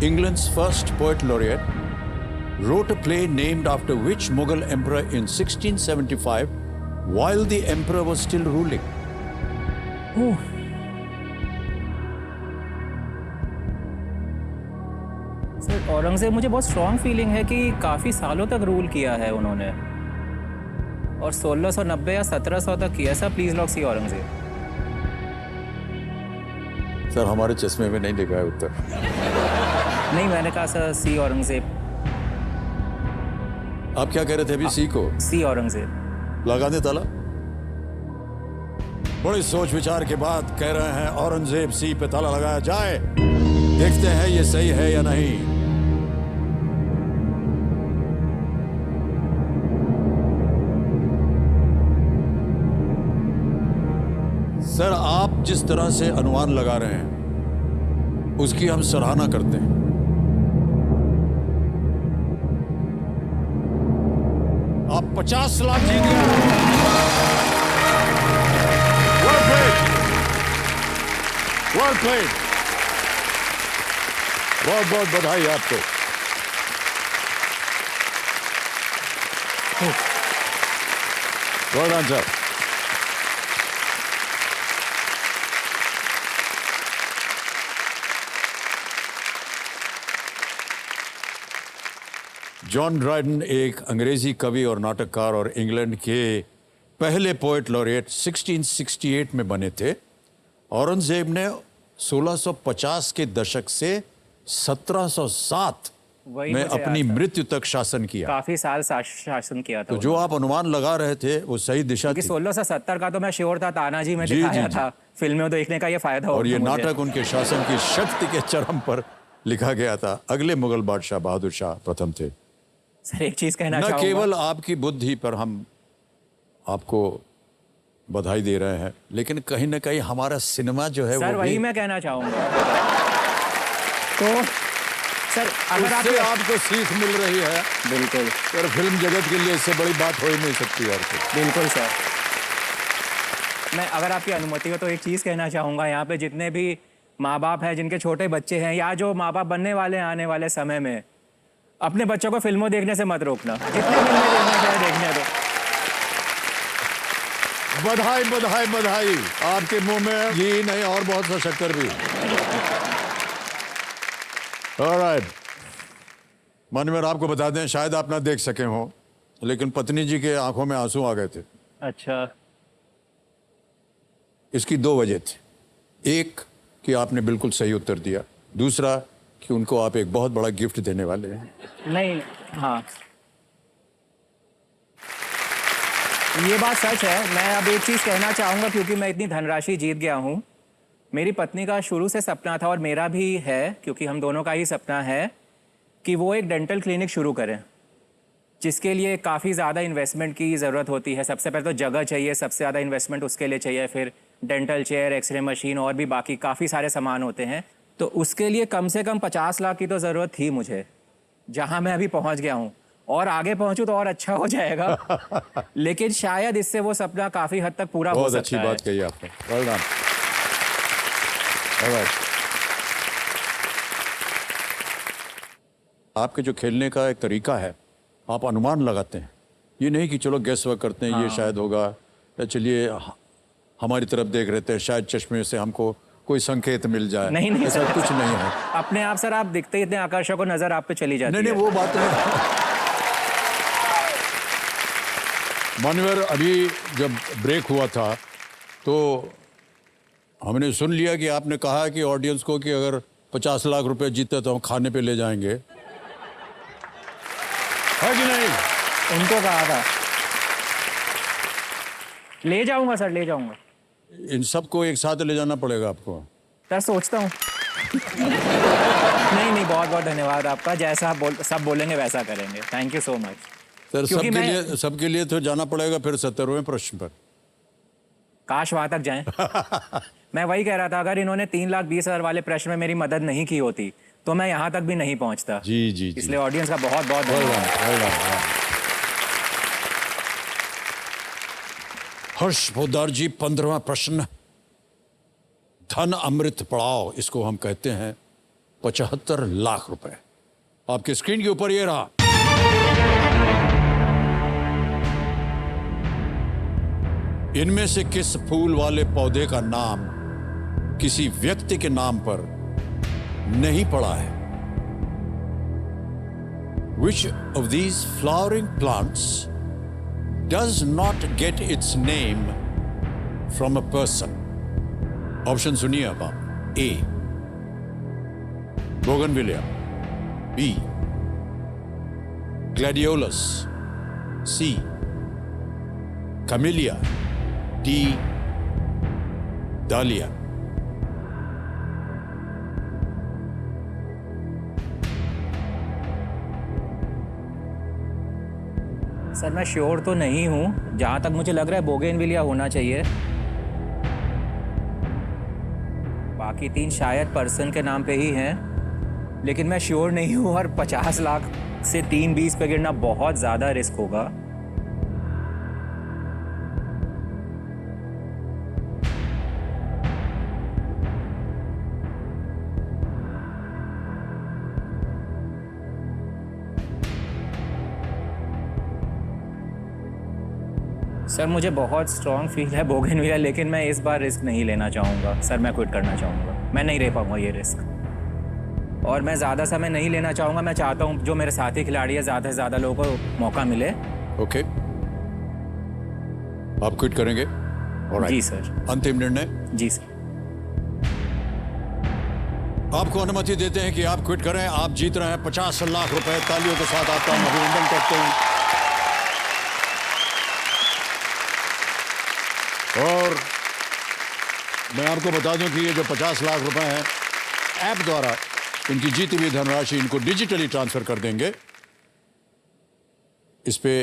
England's first poet laureate, wrote a play named after which Mughal emperor in 1675, while the emperor was still ruling. Sir Aurangzeb, मुझे बहुत स्ट्रॉन्ग फीलिंग है कि काफ़ी सालों तक रूल किया है उन्होंने, और 1690 या 1700 तक किया। Sir please lock C Aurangzeb. Sir हमारे चश्मे में नहीं लिखा है उत्तर। नहीं, मैंने कहा सर सी औरंगज़ेब। आप क्या कह रहे थे अभी? सी को सी औरंगज़ेब। लगा दे ताला। बड़ी सोच विचार के बाद कह रहे हैं औरंगजेब सी पे ताला लगाया जाए। देखते हैं ये सही है या नहीं। सर आप जिस तरह से अनुमान लगा रहे हैं उसकी हम सराहना करते हैं। आप 50 लाख जीत गए। Well played. Well played. बहुत बहुत बधाई आपको। Well done, sir. John Dryden एक अंग्रेजी कवि और नाटककार और इंग्लैंड के पहले पोएट लॉरेट 1668 में बने थे। औरंगजेब ने 1650 के दशक से 1707 वही में मुझे अपनी याद था। मृत्यु तक शासन किया। काफी साल शासन किया था तो जो आप अनुमान लगा रहे थे वो सही दिशा कि थी। 1670 का तो मैं श्योर था, तानाजी में जी, दिखाया जी, था। फिल्म में देखने का ये फायदा और ये होगा मुझे। नाटक उनके शासन की शक्ति के चरम पर लिखा गया था। अगले मुगल बादशाह बहादुर शाह प्रथम थे। सर एक चीज कहना न चाहूंगा, केवल आपकी बुद्धि पर हम आपको बधाई दे रहे हैं, लेकिन कहीं ना कहीं हमारा सिनेमा जो है सर वो वही भी मैं कहना चाहूंगा। तो सर अगर उससे आप आपको सीख मिल रही है। बिल्कुल और फिल्म जगत के लिए इससे बड़ी बात हो ही नहीं सकती और कुछ। बिल्कुल सर, मैं अगर आपकी अनुमति हो तो एक चीज़ कहना चाहूँगा। यहाँ पे जितने भी माँ बाप हैं जिनके छोटे बच्चे हैं या जो माँ बाप बनने वाले हैं आने वाले समय में, अपने बच्चों को फिल्मों देखने से मत रोकना। जितनी फिल्में देखना चाहे देखने दो। बधाई बधाई बधाई। आपके मुंह में घी नहीं और बहुत सा शक्कर भी। ऑलराइट, मानवीय आपको बता दें, शायद आप ना देख सके हो, लेकिन पत्नी जी के आंखों में आंसू आ गए थे। अच्छा, इसकी दो वजह थी। एक कि आपने बिल्कुल सही उत्तर दिया, दूसरा कि उनको आप एक बहुत बड़ा गिफ्ट देने वाले हैं। नहीं, हाँ ये बात सच है। मैं अब एक चीज़ कहना चाहूँगा, क्योंकि मैं इतनी धनराशि जीत गया हूँ। मेरी पत्नी का शुरू से सपना था और मेरा भी है, क्योंकि हम दोनों का ही सपना है कि वो एक डेंटल क्लिनिक शुरू करें, जिसके लिए काफ़ी ज़्यादा इन्वेस्टमेंट की ज़रूरत होती है। सबसे पहले तो जगह चाहिए, सबसे ज़्यादा इन्वेस्टमेंट उसके लिए चाहिए, फिर डेंटल चेयर, एक्सरे मशीन और भी बाकी काफ़ी सारे सामान होते हैं। तो उसके लिए कम से कम 50 लाख की तो ज़रूरत थी मुझे, जहाँ मैं अभी पहुँच गया हूँ। और आगे पहुँचूँ तो और अच्छा हो जाएगा। लेकिन शायद इससे वो सपना काफ़ी हद तक पूरा हो बहुत सकता अच्छी है। बात कही आपने। Well done. ऑलराइट, आपके जो खेलने का एक तरीका है, आप अनुमान लगाते हैं, ये नहीं कि चलो गेस वर्क करते हैं, ये शायद होगा, या चलिए हमारी तरफ देख रहे थे, शायद चश्मे से हमको कोई संकेत मिल जाए। नहीं, नहीं, ऐसा सर। कुछ नहीं है। अपने आप सर आप दिखते ही इतने आकर्षक हो, नज़र आप पे चली जाती नहीं है। नहीं, वो बात नहीं। मानवर, अभी जब ब्रेक हुआ था तो हमने सुन लिया कि आपने कहा कि ऑडियंस को कि अगर 50 लाख रुपए जीते तो हम खाने पे ले जाएंगे, है कि नहीं? उनको कहा था। ले जाऊंगा सर, ले जाऊंगा इन सबको एक साथ ले जाना पड़ेगा आपको। सर, सोचता हूँ। नहीं नहीं, बहुत बहुत धन्यवाद आपका। जैसा आप सब बोलेंगे वैसा करेंगे। Thank you so much. Sir क्योंकि सबके लिए तो जाना पड़ेगा फिर 70वें प्रश्न पर। काश वहां तक जाएं। मैं वही कह रहा था, अगर इन्होंने 3,20,000 वाले प्रश्न में मेरी मदद नहीं की होती तो मैं यहाँ तक भी नहीं पहुँचता। जी जी जी। इसलिए ऑडियंस का बहुत बहुत धन्यवाद। हर्ष पोद्दार जी, 15वां प्रश्न, धन अमृत पड़ाव, इसको हम कहते हैं 75 लाख रुपए। आपके स्क्रीन के ऊपर ये रहा। इनमें से किस फूल वाले पौधे का नाम किसी व्यक्ति के नाम पर नहीं पड़ा है? Which of these flowering plants does not get its name from a person? Option सुनिए अब आप। A, bougainvillea, B, gladiolus, C, camellia, D, dahlia. Sir मैं श्योर तो नहीं हूँ, जहाँ तक मुझे लग रहा है बोगेनविलिया होना चाहिए। बाकी 3 शायद पर्सन के नाम पे ही हैं, लेकिन मैं श्योर नहीं हूँ। और 50 लाख से 3-20 पे गिरना बहुत ज़्यादा रिस्क होगा। सर मुझे बहुत स्ट्रॉन्ग फील है बोगनविलिया, लेकिन मैं इस बार रिस्क नहीं लेना चाहूँगा सर। मैं क्विट करना चाहूँगा, मैं नहीं ले पाऊँगा ये रिस्क, और मैं ज़्यादा समय नहीं लेना चाहूँगा। मैं चाहता हूँ जो मेरे साथी खिलाड़ी है ज़्यादा से ज़्यादा लोगों को मौका मिले। ओके, आप क्विट करेंगे? Alright. जी सर। अंतिम निर्णय? जी सर। आपको अनुमति देते हैं कि आप क्विट करें। आप जीत रहे हैं 50 लाख रुपए। तालियों के साथ आपका हम अभिनंदन करते हैं। और मैं आपको बता दूं कि ये जो 50 लाख रुपए हैं, ऐप द्वारा इनकी जीती हुई धनराशि इनको डिजिटली ट्रांसफर कर देंगे। इस पे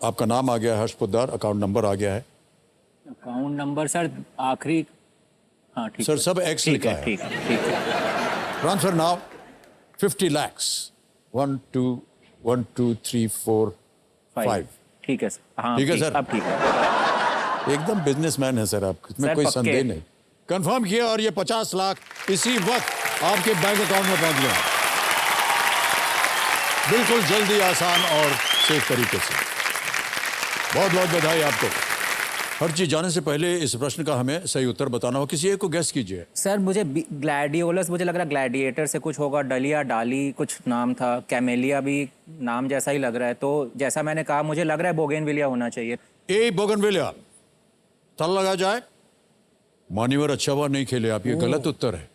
आपका नाम आ गया है हर्ष पोद्दार, अकाउंट नंबर आ गया है। अकाउंट नंबर सर आखिरी, हाँ ठीक सर है। सब एक्स ठीक लिखा है, है। ठीक है, ठीक है। Transfer now 50 lakhs 1 2 1 2 3 4 5। ठीक है सर। हाँ ठीक है सर। अब ठीक है। एकदम बिजनेसमैन है सर आप, इसमें सर, कोई पक्के। संदेह नहीं। कंफर्म किया और ये 50 लाख इसी वक्त आपके बैंक अकाउंट में पहुंच गया, बिल्कुल जल्दी, आसान और सेफ तरीके से। बहुत बहुत बधाई आपको। हर चीज जाने से पहले इस प्रश्न का हमें सही उत्तर बताना हो। किसी एक को गेस कीजिए। सर मुझे ग्लैडियोलस, मुझे लग रहा है ग्लैडिएटर से कुछ होगा। डलिया डाली कुछ नाम था, कैमेलिया भी नाम जैसा ही लग रहा है। तो जैसा मैंने कहा, मुझे लग रहा है बोगनविलिया होना चाहिए। ए बोगनविलिया, तल लगा जाए। मान्यवर अच्छा हुआ नहीं खेले आप, ये गलत उत्तर है।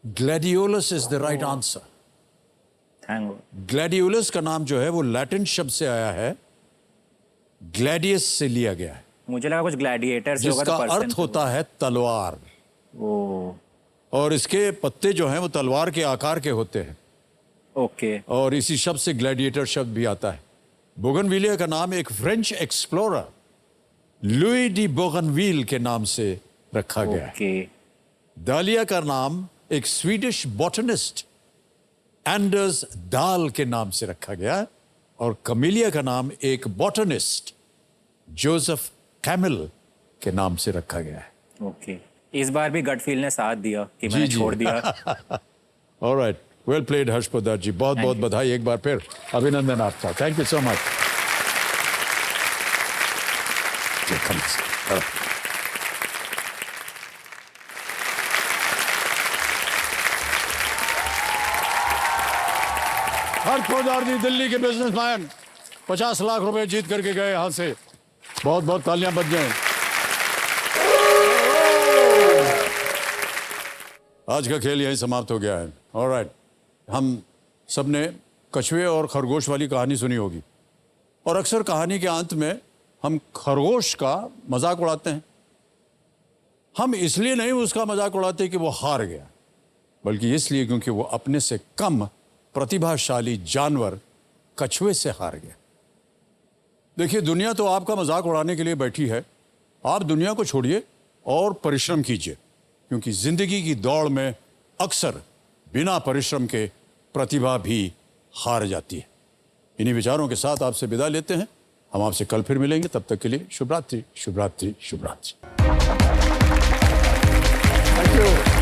Gladiolus is the right answer. Thank God. Gladiolus का नाम जो है वो लैटिन शब्द से आया है, ग्लैडियस से लिया गया है, मुझे लगा कुछ ग्लैडिएटर से होगा। जिसका तो अर्थ होता है तलवार। ओ और इसके पत्ते जो हैं वो तलवार के आकार के होते हैं, ओके। और इसी शब्द से ग्लैडिएटर शब्द भी आता है। बोगनविलिया का नाम एक फ्रेंच एक्सप्लोरर लुई डी बोगनविल के नाम से रखा गया है। ओके। डालिया का नाम एक स्वीडिश बॉटनिस्ट एंडर्स डाल के नाम से रखा गया है, और कमिलिया का नाम एक बॉटनिस्ट जोसेफ कैमिल के नाम से रखा गया है। ओके, इस बार भी गट फील ने साथ दिया कि मैंने जी। छोड़ दिया। All right, well played Harsh Poddar ji, बहुत बहुत बधाई एक बार फिर, अभिनंदन आपका। Thank you so much. Harsh Poddar ji Delhi के बिजनेसमैन 50 लाख रुपए जीत करके गए यहां से। बहुत बहुत तालियां बज जाएं। आज का खेल यहीं समाप्त हो गया है। ऑलराइट, हम सबने कछुए और खरगोश वाली कहानी सुनी होगी, और अक्सर कहानी के अंत में हम खरगोश का मजाक उड़ाते हैं। हम इसलिए नहीं उसका मजाक उड़ाते कि वो हार गया, बल्कि इसलिए क्योंकि वो अपने से कम प्रतिभाशाली जानवर कछुए से हार गया। देखिए, दुनिया तो आपका मजाक उड़ाने के लिए बैठी है। आप दुनिया को छोड़िए और परिश्रम कीजिए, क्योंकि जिंदगी की दौड़ में अक्सर बिना परिश्रम के प्रतिभा भी हार जाती है। इन्हीं विचारों के साथ आपसे विदा लेते हैं। हम आपसे कल फिर मिलेंगे, तब तक के लिए शुभ रात्रि, शुभ रात्रि, शुभ रात्रि। Thank you.